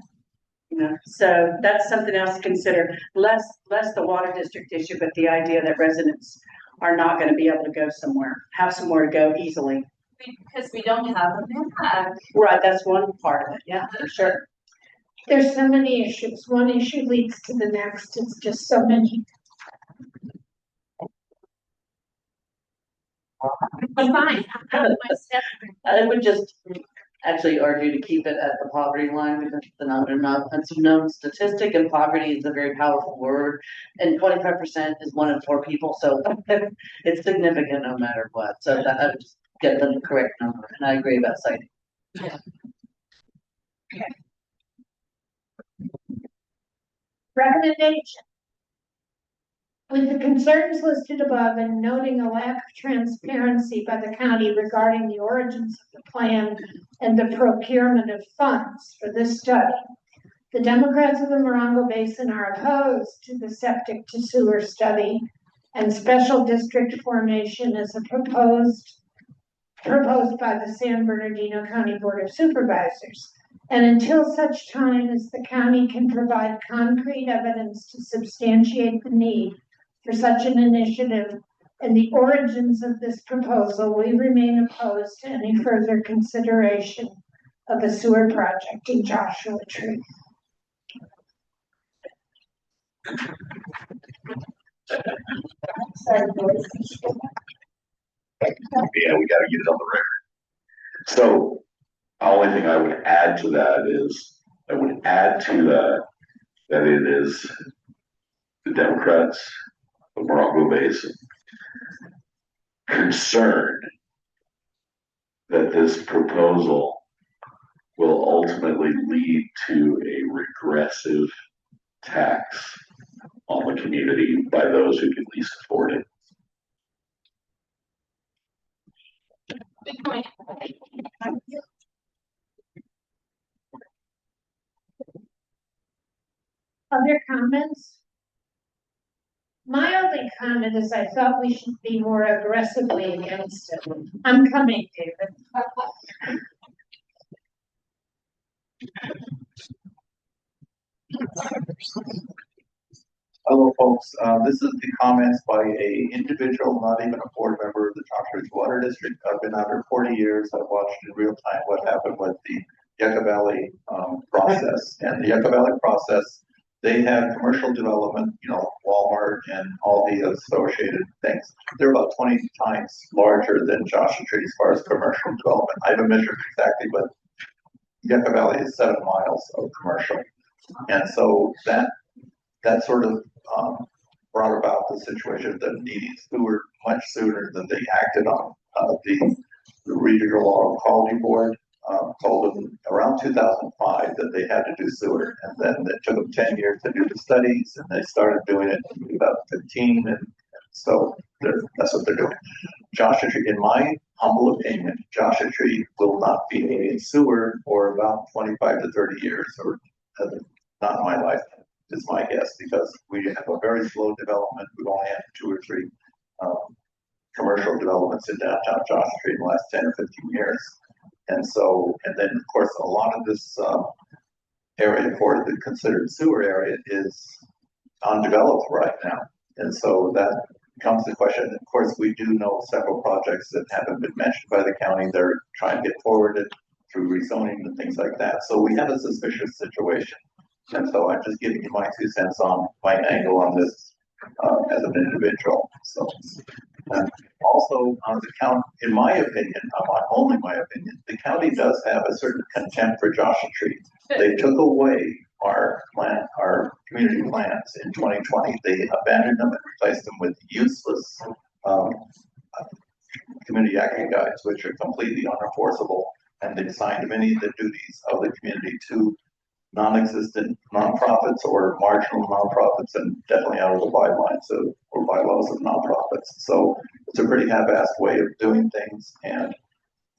So that's something else to consider. Less the water district issue, but the idea that residents are not going to be able to go somewhere, have somewhere to go easily.
Because we don't have a map.
Right, that's one part of it. Yeah, for sure.
There's so many issues. One issue leads to the next. It's just so many.
But fine.
I would just actually argue to keep it at the poverty line because that's a known statistic, and poverty is a very powerful word. And 25% is 1 in 4 people, so it's significant no matter what. So that I would just get the correct number, and I agree about citing.
Recommendation. With the concerns listed above and noting a lack of transparency by the county regarding the origins of the plan and the procurement of funds for this study, the Democrats of the Morongo Basin are opposed to the septic to sewer study and special district formation as proposed by the San Bernardino County Board of Supervisors. And until such time as the county can provide concrete evidence to substantiate the need for such an initiative and the origins of this proposal, we remain opposed to any further consideration of a sewer project in Joshua Tree.
Yeah, we gotta get it on the record. So, the only thing I would add to that is, that it is the Democrats of Morongo Basin concerned that this proposal will ultimately lead to a regressive tax on the community by those who can least afford it.
Good point.
Other comments? My only comment is I thought we should be more aggressively against it. I'm coming, David.
Hello, folks. This is the comments by a individual, not even a board member of the Joshua Water District. I've been out here 40 years. I've watched in real time what happened with the Yucca Valley, process. And the Yucca Valley process, they have commercial development, you know, Walmart and all the associated things. They're about 20 times larger than Joshua Tree as far as commercial development. I haven't measured exactly, but Yucca Valley is 7 miles of commercial. And so that sort of brought about the situation of them needing sewer much sooner than they acted on. The Regional Water Quality Board told them around 2005 that they had to do sewer, and then it took them 10 years to do the studies, and they started doing it in 2015, and so that's what they're doing. Joshua Tree, in my humble opinion, Joshua Tree will not be needing sewer for about 25 to 30 years, or not in my life, is my guess, because we have a very slow development. We've only had 2 or 3 commercial developments in downtown Joshua Tree in the last 10 or 15 years. And so, and then of course, a lot of this area for the considered sewer area is undeveloped right now. And so that comes the question. Of course, we do know several projects that haven't been mentioned by the county. They're trying to get forwarded through rezoning and things like that. So we have a suspicious situation. And so I'm just giving you my 2 cents on my angle on this as an individual. So also on the county, in my opinion, only my opinion, the county does have a certain contempt for Joshua Tree. They took away our community plans in 2020. They abandoned them and replaced them with useless community action guides, which are completely unenforceable, and they assigned many of the duties of the community to non-existent nonprofits or marginal nonprofits, and definitely out of the guidelines or bylaws of nonprofits. So it's a pretty half-assed way of doing things. And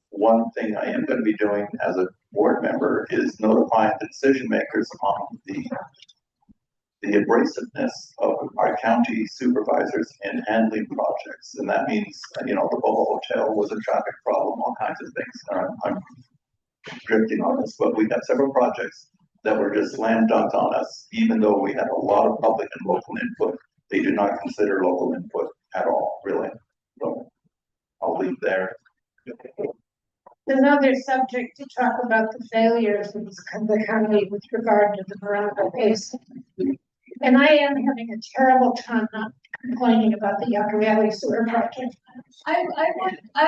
one thing I am going to be doing as a board member is notifying the decision makers on the abrasiveness of our county supervisors in handling projects. And that means, you know, the Boho Hotel was a traffic problem, all kinds of things. I'm drifting on this, but we have several projects that were just slam dunked on us, even though we had a lot of public and local input. They do not consider local input at all, really. So I'll leave there.
Another subject to talk about the failures of the county with regard to the Morongo Basin. And I am having a terrible time not complaining about the Yucca Valley sewer project.
I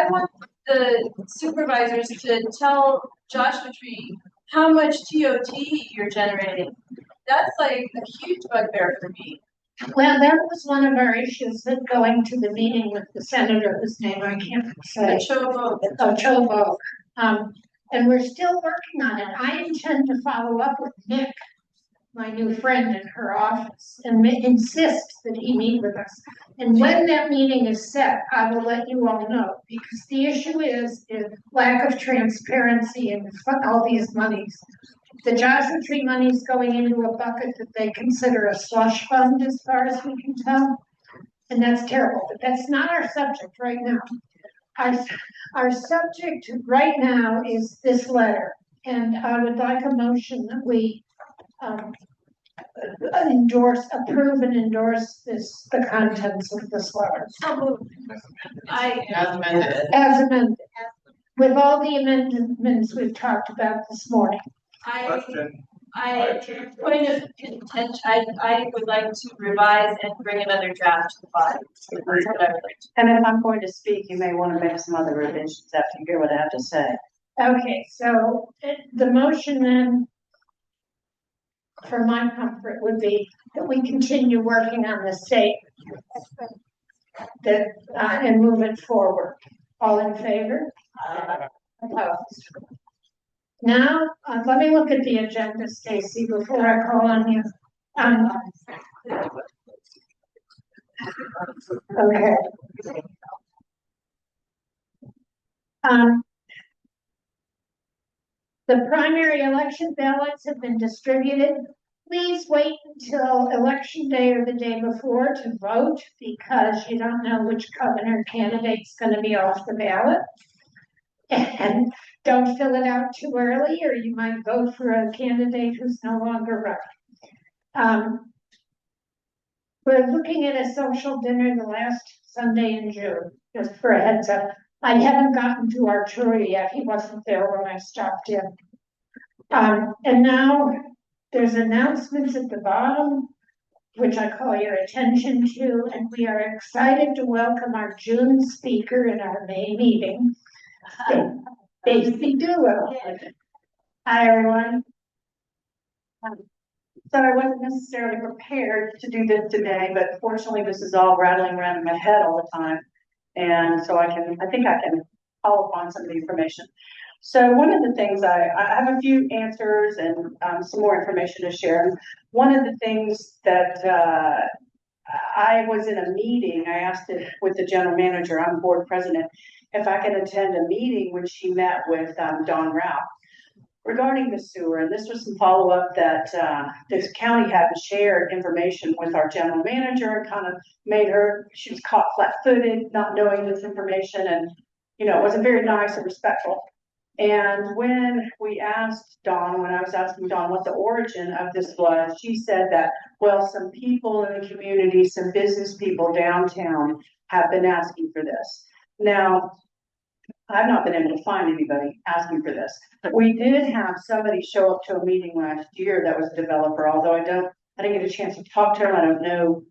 want the supervisors to tell Joshua Tree how much TOT you're generating. That's like a huge bugbear for me.
Well, that was one of our issues that going to the meeting with the senator, whose name I can't say. Chobo. And we're still working on it. I intend to follow up with Nick, my new friend in her office, and insist that he meet with us. And when that meeting is set, I will let you all know, because the issue is lack of transparency and all these monies. The Joshua Tree money is going into a bucket that they consider a slush fund, as far as we can tell. And that's terrible, but that's not our subject right now. Our subject right now is this letter, and I would like a motion that we approve and endorse the contents of this letter. As amended, with all the amendments we've talked about this morning.
Point of intention, I would like to revise and bring another draft to the body. That's what I would like to.
And if I'm going to speak, you may want to make some other revisions after you hear what I have to say.
Okay, so the motion then, for my comfort, would be that we continue working on the state and move it forward. All in favor? Opposed? Now, let me look at the agenda, Stacy, before I call on you. Okay. The primary election ballots have been distributed. Please wait until election day or the day before to vote, because you don't know which governor candidate's going to be off the ballot. And don't fill it out too early, or you might vote for a candidate who's no longer running. We're looking at a social dinner the last Sunday in June, just for a heads up. I haven't gotten to Arturo yet. He wasn't there when I stopped in. And now there's announcements at the bottom, which I call your attention to, and we are excited to welcome our June speaker in our May meeting, Stacy Doolittle. Hi, everyone. So I wasn't necessarily prepared to do this today, but fortunately this is all rattling around in my head all the time. And so I think I can call upon some of the information. So one of the things I have a few answers and some more information to share. One of the things that I was in a meeting, I asked it with the general manager, I'm board president, if I could attend a meeting when she met with Don Rao regarding the sewer. And this was some follow-up that this county hadn't shared information with our general manager and kind of made her, she was caught flat-footed, not knowing this information. And, you know, it wasn't very nice and respectful. And when we asked Dawn, when I was asking Dawn what the origin of this was, she said that, well, some people in the community, some business people downtown have been asking for this. Now, I've not been able to find anybody asking for this. We did have somebody show up to a meeting last year that was a developer, although I didn't get a chance to talk to him. I don't know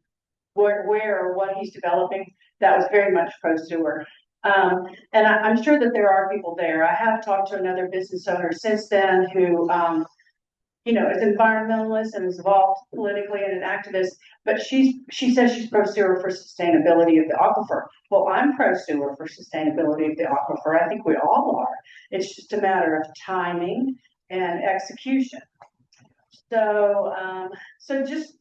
where or what he's developing. That was very much pro sewer. And I'm sure that there are people there. I have talked to another business owner since then who, you know, is environmentalist and is involved politically and an activist, but she says she's pro sewer for sustainability of the aquifer. Well, I'm pro sewer for sustainability of the aquifer. I think we all are. It's just a matter of timing and execution. So, so just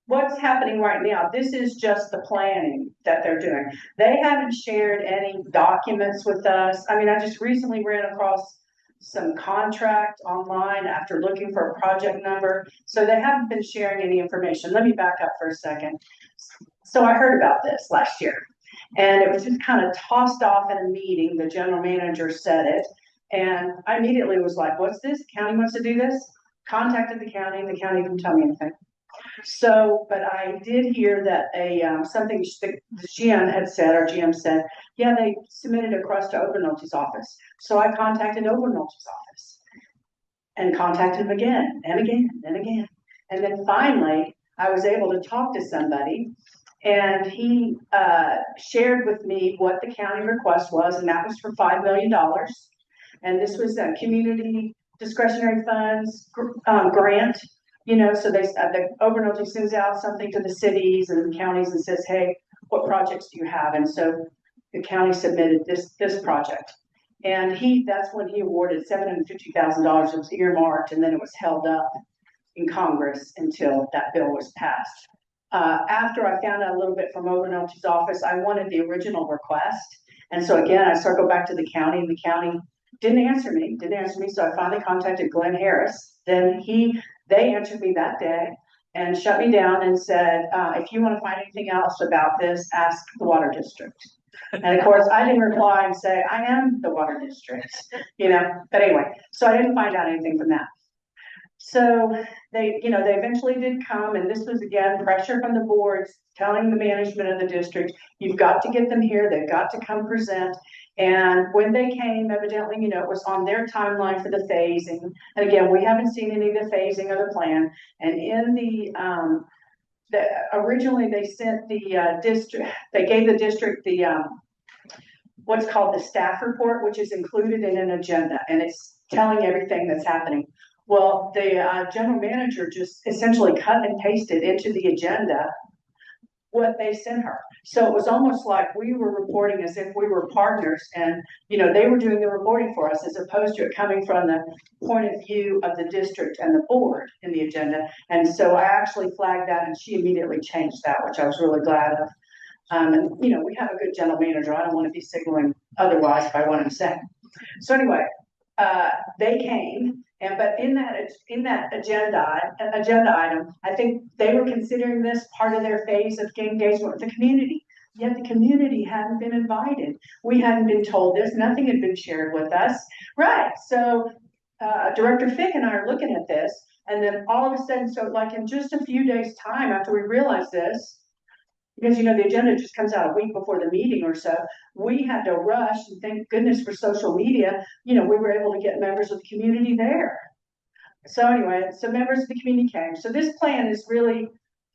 what's happening right now, this is just the planning that they're doing. They haven't shared any documents with us. I mean, I just recently ran across some contract online after looking for a project number. So they haven't been sharing any information. Let me back up for a second. So I heard about this last year and it was just kind of tossed off in a meeting. The general manager said it. And I immediately was like, what's this? County wants to do this? Contacted the county. The county didn't tell me anything. So, but I did hear that something the GM had said, or GM said, yeah, they submitted across to Overnolte's office. So I contacted Overnolte's office and contacted him again and again and again. And then finally, I was able to talk to somebody and he shared with me what the county request was, and that was for $5 million. And this was a community discretionary funds grant. You know, so the Overnolte sends out something to the cities and counties and says, hey, what projects do you have? And so the county submitted this project. And that's when he awarded $750,000. It was earmarked and then it was held up in Congress until that bill was passed. After I found out a little bit from Overnolte's office, I wanted the original request. And so again, I circled back to the county and the county didn't answer me. So I finally contacted Glenn Harris. Then they answered me that day and shut me down and said, if you want to find anything else about this, ask the water district. And of course, I didn't reply and say, I am the water district, you know, but anyway, so I didn't find out anything from that. So they eventually did come, and this was again, pressure from the boards telling the management of the district, you've got to get them here. They've got to come present. And when they came, evidently, you know, it was on their timeline for the phasing. And again, we haven't seen any of the phasing of the plan. And in originally they sent the district, they gave the district the what's called the staff report, which is included in an agenda, and it's telling everything that's happening. Well, the general manager just essentially cut and pasted into the agenda what they sent her. So it was almost like we were reporting as if we were partners and, you know, they were doing the reporting for us as opposed to it coming from the point of view of the district and the board in the agenda. And so I actually flagged that and she immediately changed that, which I was really glad of. And, you know, we have a good general manager. I don't want to be signaling otherwise by what I'm saying. So anyway, they came. But in that agenda item, I think they were considering this part of their phase of engagement with the community. Yet the community hadn't been invited. We hadn't been told this. Nothing had been shared with us. Right. So Director Fick and I are looking at this, and then all of a sudden, so like in just a few days' time after we realized this, because, you know, the agenda just comes out a week before the meeting or so, we had to rush, and thank goodness for social media, you know, we were able to get members of the community there.
So anyway, so members of the community came. So this plan is really,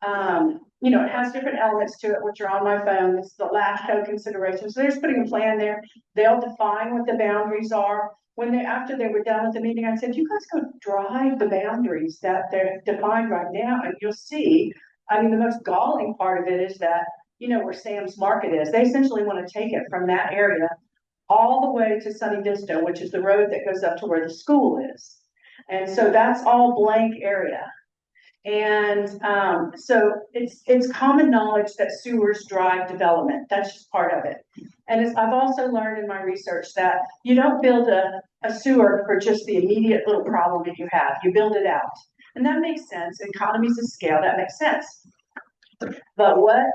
it has different elements to it, which are on my phone. It's the last code considerations. So they're just putting a plan there. They'll define what the boundaries are. After they were done with the meeting, I said, you guys go drive the boundaries that they're defined right now, and you'll see. I mean, the most galling part of it is that, where Sam's Market is, they essentially want to take it from that area all the way to Sunny Vista, which is the road that goes up to where the school is. And so that's all blank area. And so it's common knowledge that sewers drive development. That's just part of it. And I've also learned in my research that you don't build a sewer for just the immediate little problem that you have. You build it out. And that makes sense. Economies of scale, that makes sense. But what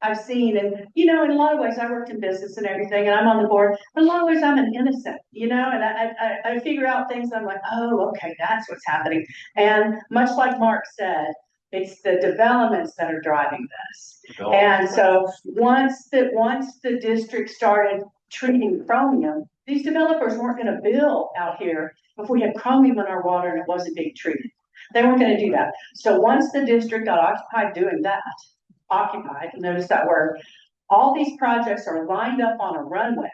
I've seen, and in a lot of ways, I worked in business and everything, and I'm on the board. But in a lot of ways, I'm an innocent, and I figure out things. And I'm like, oh, okay, that's what's happening. And much like Mark said, it's the developments that are driving this. And so once the district started treating chromium, these developers weren't going to build out here if we had chromium in our water and it wasn't being treated. They weren't going to do that. So once the district got occupied doing that, notice that word, all these projects are lined up on a runway.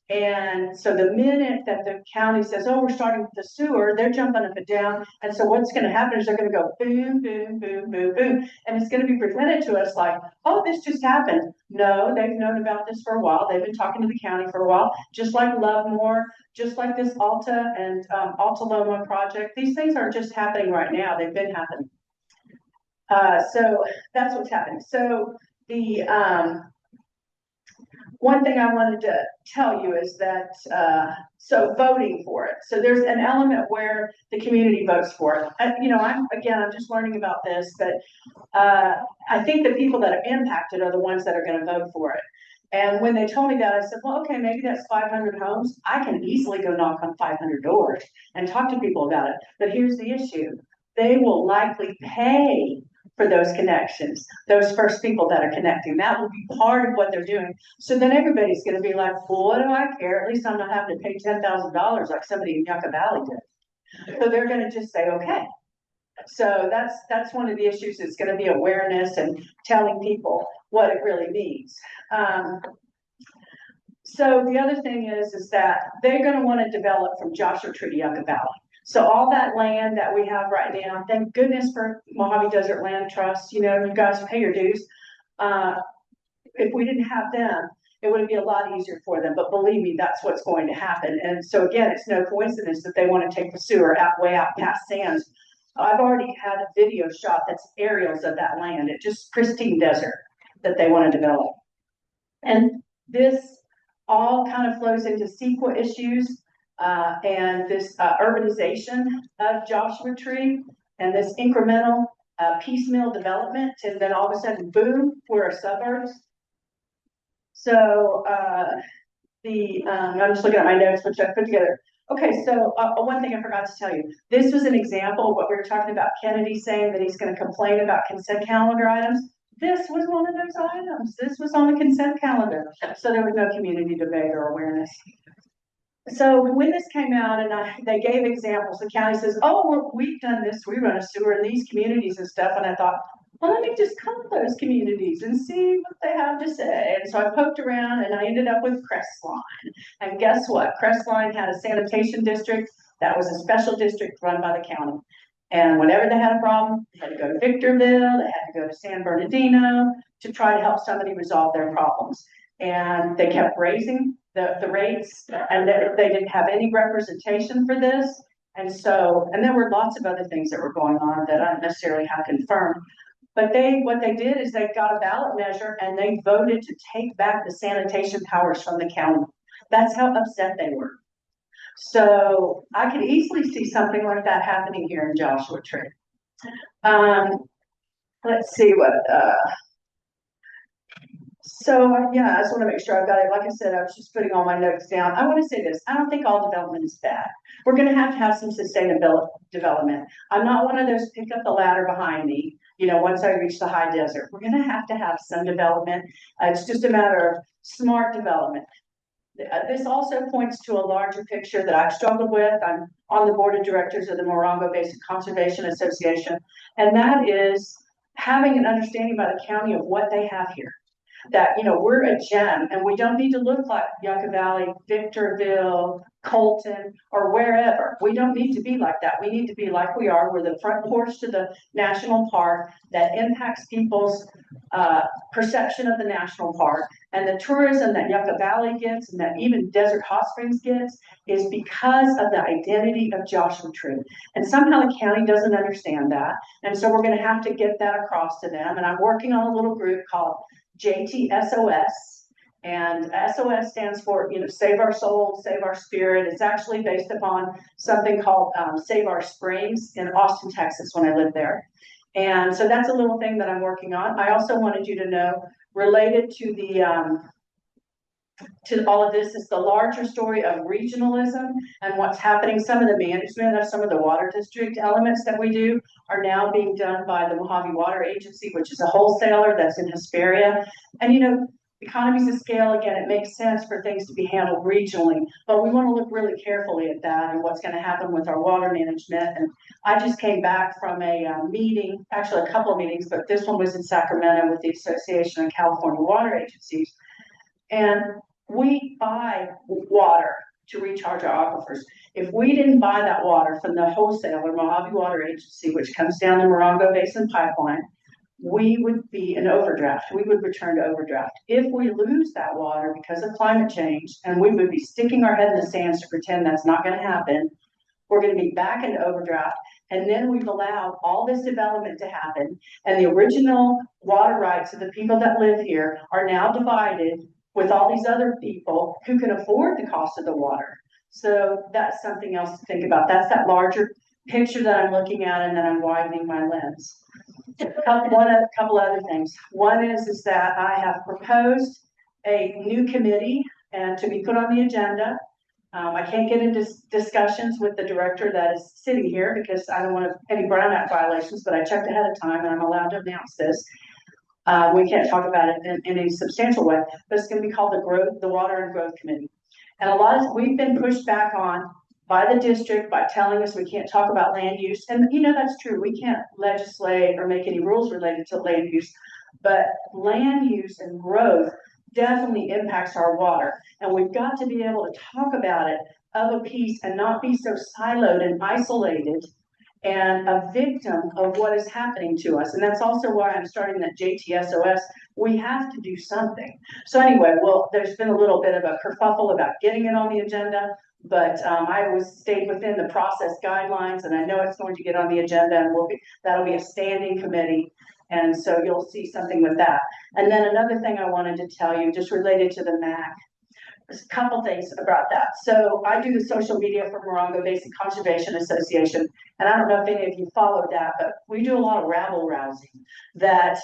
And so the minute that the county says, oh, we're starting with the sewer, they're jumping up and down. And so what's going to happen is they're going to go boom, boom, boom, boom, boom. And it's going to be presented to us like, oh, this just happened. No, they've known about this for a while. They've been talking to the county for a while, just like Lovemore, just like this Alta and Alta Loma project. These things aren't just happening right now. They've been happening. So that's what's happening. So the one thing I wanted to tell you is that, so voting for it. So there's an element where the community votes for it. I'm just learning about this, but I think the people that are impacted are the ones that are going to vote for it. And when they told me that, I said, well, okay, maybe that's 500 homes. I can easily go knock on 500 doors and talk to people about it. But here's the issue. They will likely pay for those connections, those first people that are connecting. That will be part of what they're doing. So then everybody's going to be like, well, what do I care? At least I'm not having to pay $10,000 like somebody in Yucca Valley did. So they're going to just say, okay. So that's one of the issues. It's going to be awareness and telling people what it really means. So the other thing is that they're going to want to develop from Joshua Tree to Yucca Valley. So all that land that we have right now, thank goodness for Mojave Desert Land Trust, you guys pay your dues. If we didn't have them, it would be a lot easier for them. But believe me, that's what's going to happen. And so again, it's no coincidence that they want to take the sewer way out past Sands. I've already had a video shot that's aerials of that land. It's just pristine desert that they want to develop. And this all kind of flows into CEQA issues. And this urbanization of Joshua Tree and this incremental piecemeal development, and then all of a sudden, boom, we're a suburbs. So I'm just looking at my notes, which I put together. Okay, so one thing I forgot to tell you. This was an example of what we were talking about. Kennedy saying that he's going to complain about consent calendar items. This was one of those items. This was on the consent calendar. So there was no community debate or awareness. So when this came out and they gave examples, the county says, oh, we've done this, we run a sewer in these communities and stuff. And I thought, well, let me just call those communities and see what they have to say. And so I poked around and I ended up with Crestline. And guess what? Crestline had a sanitation district that was a special district run by the county. And whenever they had a problem, they had to go to Victorville, they had to go to San Bernardino to try to help somebody resolve their problems. And they kept raising the rates, and they didn't have any representation for this. And there were lots of other things that were going on that I don't necessarily have confirmed. But what they did is they got a ballot measure and they voted to take back the sanitation powers from the county. That's how upset they were. So I could easily see something like that happening here in Joshua Tree. Let's see what, yeah, I just want to make sure I've got it. Like I said, I was just putting all my notes down. I want to say this. I don't think all development is bad. We're going to have some sustainable development. I'm not one of those pick up the ladder behind me, once I reach the high desert. We're going to have some development. It's just a matter of smart development. This also points to a larger picture that I've struggled with. I'm on the board of directors of the Morongo Basin Conservation Association, and that is having an understanding by the county of what they have here. That, you know, we're a gem and we don't need to look like Yucca Valley, Victorville, Colton, or wherever. We don't need to be like that. We need to be like we are. We're the front porch to the national park that impacts people's perception of the national park. And the tourism that Yucca Valley gets and that even Desert Hot Springs gets is because of the identity of Joshua Tree. And somehow the county doesn't understand that. And so we're going to have to get that across to them. And I'm working on a little group called JTSOS, and SOS stands for, you know, Save Our Soul, Save Our Spirit. It's actually based upon something called Save Our Springs in Austin, Texas, when I lived there. And so that's a little thing that I'm working on. I also wanted you to know, related to the to all of this, is the larger story of regionalism and what's happening. Some of the management of some of the water district elements that we do are now being done by the Mojave Water Agency, which is a wholesaler that's in Hesperia. And, you know, economies of scale, again, it makes sense for things to be handled regionally, but we want to look really carefully at that and what's going to happen with our water management. And I just came back from a meeting, actually a couple of meetings, but this one was in Sacramento with the Association of California Water Agencies. And we buy water to recharge our aquifers. If we didn't buy that water from the wholesaler, Mojave Water Agency, which comes down the Morongo Basin pipeline, we would be in overdraft. We would return to overdraft. If we lose that water because of climate change, and we would be sticking our head in the sand to pretend that's not going to happen, we're going to be back into overdraft. And then we've allowed all this development to happen. And the original water rights of the people that live here are now divided with all these other people who can afford the cost of the water. So that's something else to think about. That's that larger picture that I'm looking at, and then I'm widening my lens. A couple other things. One is that I have proposed a new committee and to be put on the agenda. I can't get into discussions with the director that is sitting here because I don't want any Brown Act violations, but I checked ahead of time and I'm allowed to announce this. We can't talk about it in any substantial way, but it's going to be called the Water and Growth Committee. And we've been pushed back on by the district by telling us we can't talk about land use. And you know, that's true. We can't legislate or make any rules related to land use, but land use and growth definitely impacts our water. And we've got to be able to talk about it of a piece and not be so siloed and isolated and a victim of what is happening to us. And that's also why I'm starting that JTSOS. We have to do something. So anyway, well, there's been a little bit of a kerfuffle about getting it on the agenda, but I stayed within the process guidelines, and I know it's going to get on the agenda, and that'll be a standing committee. And so you'll see something with that. And then another thing I wanted to tell you, just related to the MAC, there's a couple things about that. So I do the social media for Morongo Basin Conservation Association, and I don't know if any of you followed that, but we do a lot of rabble rousing that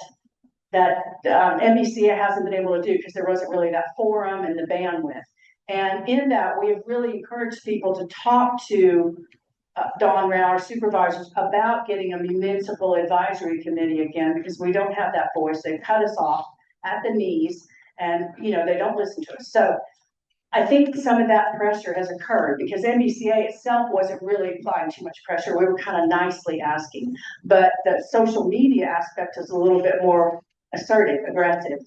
NBCA hasn't been able to do because there wasn't really that forum and the bandwidth. And in that, we have really encouraged people to talk to Dawn Rao, our supervisors, about getting a municipal advisory committee again, because we don't have that voice. They cut us off at the knees, and you know, they don't listen to us. So I think some of that pressure has occurred because NBCA itself wasn't really applying too much pressure. We were kind of nicely asking, but the social media aspect is a little bit more assertive, aggressive.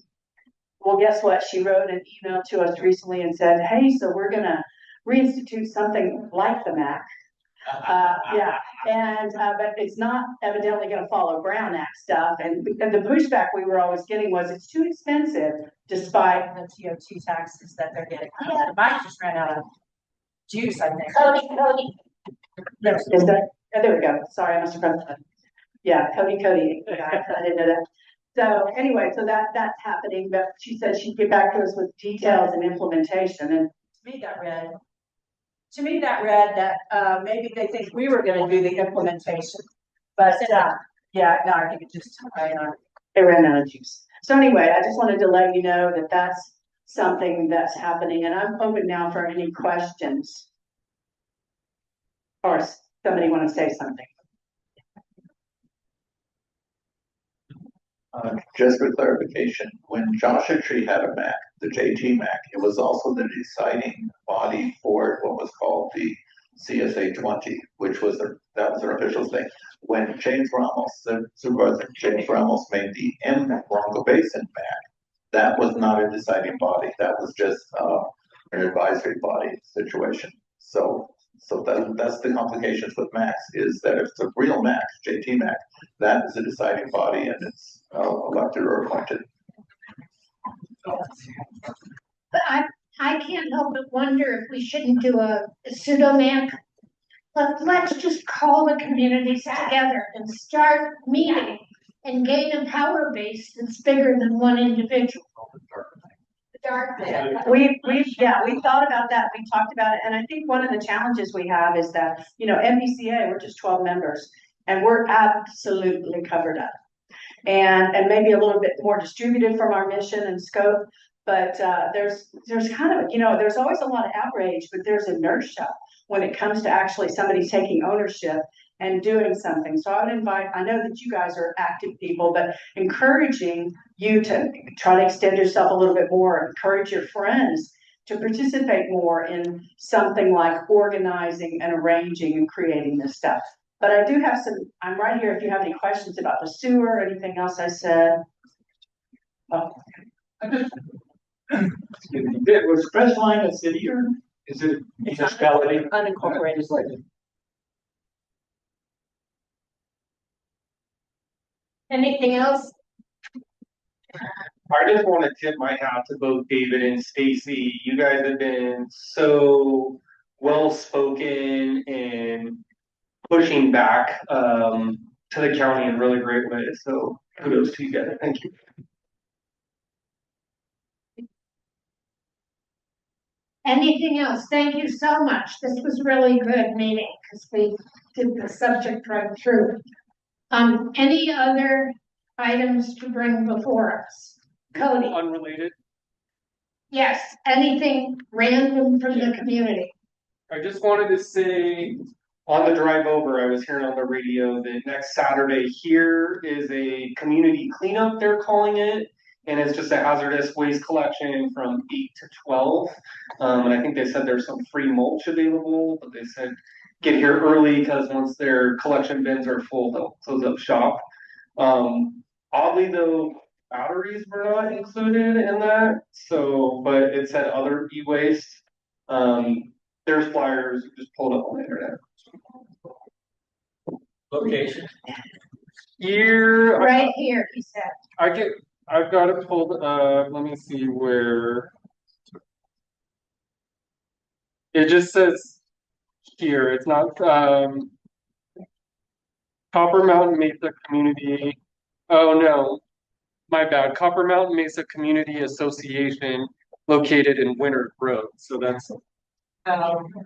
Well, guess what? She wrote an email to us recently and said, hey, so we're going to reinstitute something like the MAC. Yeah, and but it's not evidently going to follow Brown Act stuff. And the pushback we were always getting was it's too expensive, despite
The TOT taxes that they're getting. Mine just ran out of juice, I think.
Cody. Yes, is that? Oh, there we go. Sorry, I must have pressed that. Yeah, Cody. Yeah, I didn't know that. So anyway, so that's happening. But she said she'd get back to us with details and implementation. And
To me, that read that maybe they think we were going to do the implementation, but yeah, no, I think it just
they ran out of juice. So anyway, I just wanted to let you know that that's something that's happening, and I'm open now for any questions. Or somebody want to say something?
Just for clarification, when Joshua Tree had a MAC, the JT-MAC. It was also the deciding body for what was called the CSA 20, which was that was their official thing. When James Ramos, the supervisor James Ramos, made the Morongo Basin MAC, that was not a deciding body. That was just an advisory body situation. So that's the complications with MACs, is that if it's a real MAC, JT-MAC, that is a deciding body and it's elected or appointed.
But I can't help but wonder if we shouldn't do a pseudo-MAC. Let's just call the communities together and start meeting and gain a power base that's bigger than one individual.
We thought about that, we talked about it, and I think one of the challenges we have is that, MBCA, we're just 12 members, and we're absolutely covered up. And maybe a little bit more distributed from our mission and scope, but there's kind of, there's always a lot of outrage, but there's inertia when it comes to actually somebody taking ownership and doing something. So I would invite, I know that you guys are active people, but encouraging you to try to extend yourself a little bit more, encourage your friends to participate more in something like organizing and arranging and creating this stuff. But I do have I'm right here if you have any questions about the sewer or anything else I said. Oh.
Was Crestline a city or is it municipality?
Unincorporated.
Anything else?
I just want to tip my hat to both David and Stacy. You guys have been so well spoken and pushing back to the county in really great ways. So kudos to you guys. Thank you.
Anything else? Thank you so much. This was really good meeting because we did the subject right through. Any other items to bring before us? Cody?
Unrelated.
Yes, anything random from the community?
I just wanted to say on the drive over, I was hearing on the radio that next Saturday here is a community cleanup, they're calling it. And it's just a hazardous waste collection from 8 to 12. And I think they said there's some free mulch available, but they said get here early because once their collection bins are full, they'll close up shop. Oddly though, batteries were not included in that. So, but it said other e-waste. There's flyers, just pulled up on the internet.
Location.
Here.
Right here, he said.
I've got it pulled up. Let me see where. It just says here. It's not Copper Mountain Mesa Community. Oh no, my bad. Copper Mountain Mesa Community Association located in Winter Road. So that's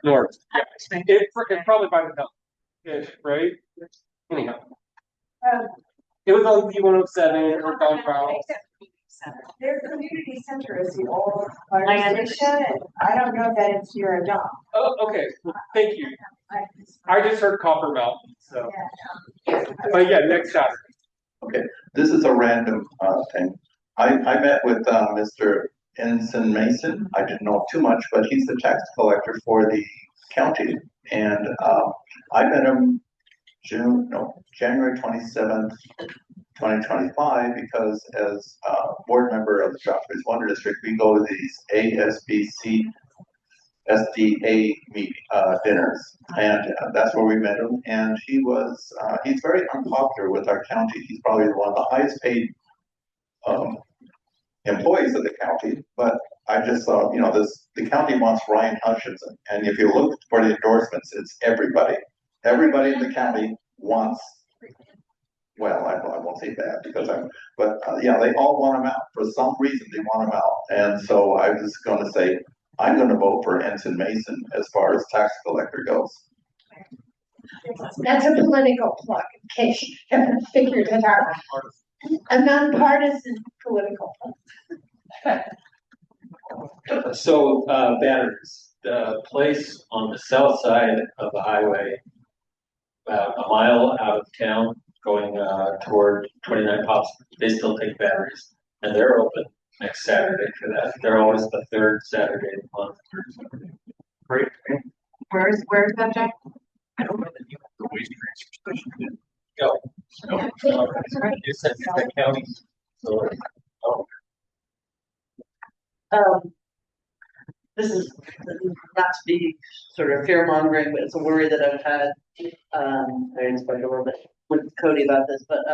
north. Yeah. It's probably by the dump, right? Anyhow. It was on C-107 or Don Brown.
Their community center is the old organization. I don't know that it's your adopt.
Oh, okay. Thank you. I just heard Copper Mountain, so. But yeah, next Saturday.
Okay, this is a random thing. I met with Mr. Ensign Mason. I didn't know too much, but he's the tax collector for the county. And I met him January 27th, 2025 because as a board member of the Joshua Basin Water District, we go to these ASBC SDA dinners, and that's where we met him. And he's very unpopular with our county. He's probably one of the highest paid employees of the county, but I just thought, the county wants Ryan Hutchinson, and if you look for the endorsements, it's everybody. Everybody in the county wants, well, I won't say that because they all want him out. For some reason, they want him out. And so I was going to say, I'm going to vote for Ensign Mason as far as tax collector goes.
That's a political plug, in case you haven't figured it out. A nonpartisan political plug.
So, batteries, the place on the south side of the highway, about a mile out of town, going toward 29 Pops, they still take batteries, and they're open. next Saturday for that. They're always the third Saturday of the month.
Great.
Where's that, Jack?
I don't know that you have the waste transfer station didn't go. So, it's the county, so, oh,
This is not to be sort of fear mongering, but it's a worry that I've had. I spoke a little bit with Cody about this, but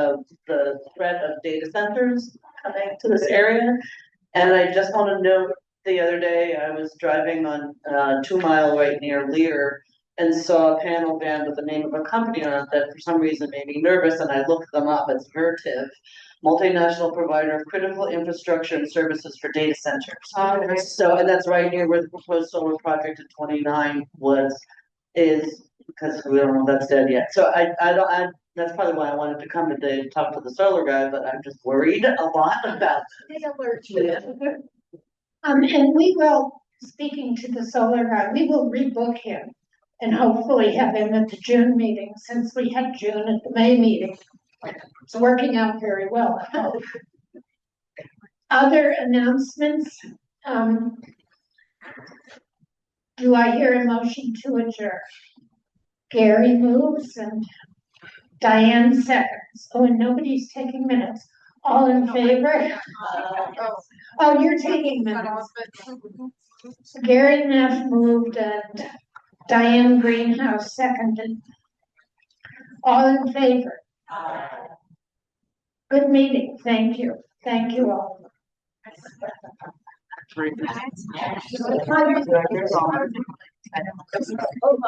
the threat of data centers coming to this area. And I just want to note, the other day I was driving on 2 Mile right near Lear and saw a panel band with the name of a company on it that for some reason made me nervous, and I looked them up. It's Vertiv, multinational provider of critical infrastructure and services for data centers. So, and that's right near where the proposed solar project at 29 is, because we don't know if that's dead yet. So that's probably why I wanted to come today to talk to the solar guy, but I'm just worried a lot about this.
And we will, speaking to the solar guy, we will rebook him and hopefully have him at the June meeting, since we had June at the May meeting. It's working out very well. Other announcements? Do I hear a motion to adjourn? Gary moves and Diane seconds. Oh, and nobody's taking minutes. All in favor? Oh, you're taking minutes. Gary Neff moved and Diane Greenhouse seconded. All in favor? Good meeting. Thank you. Thank you all.
Oh,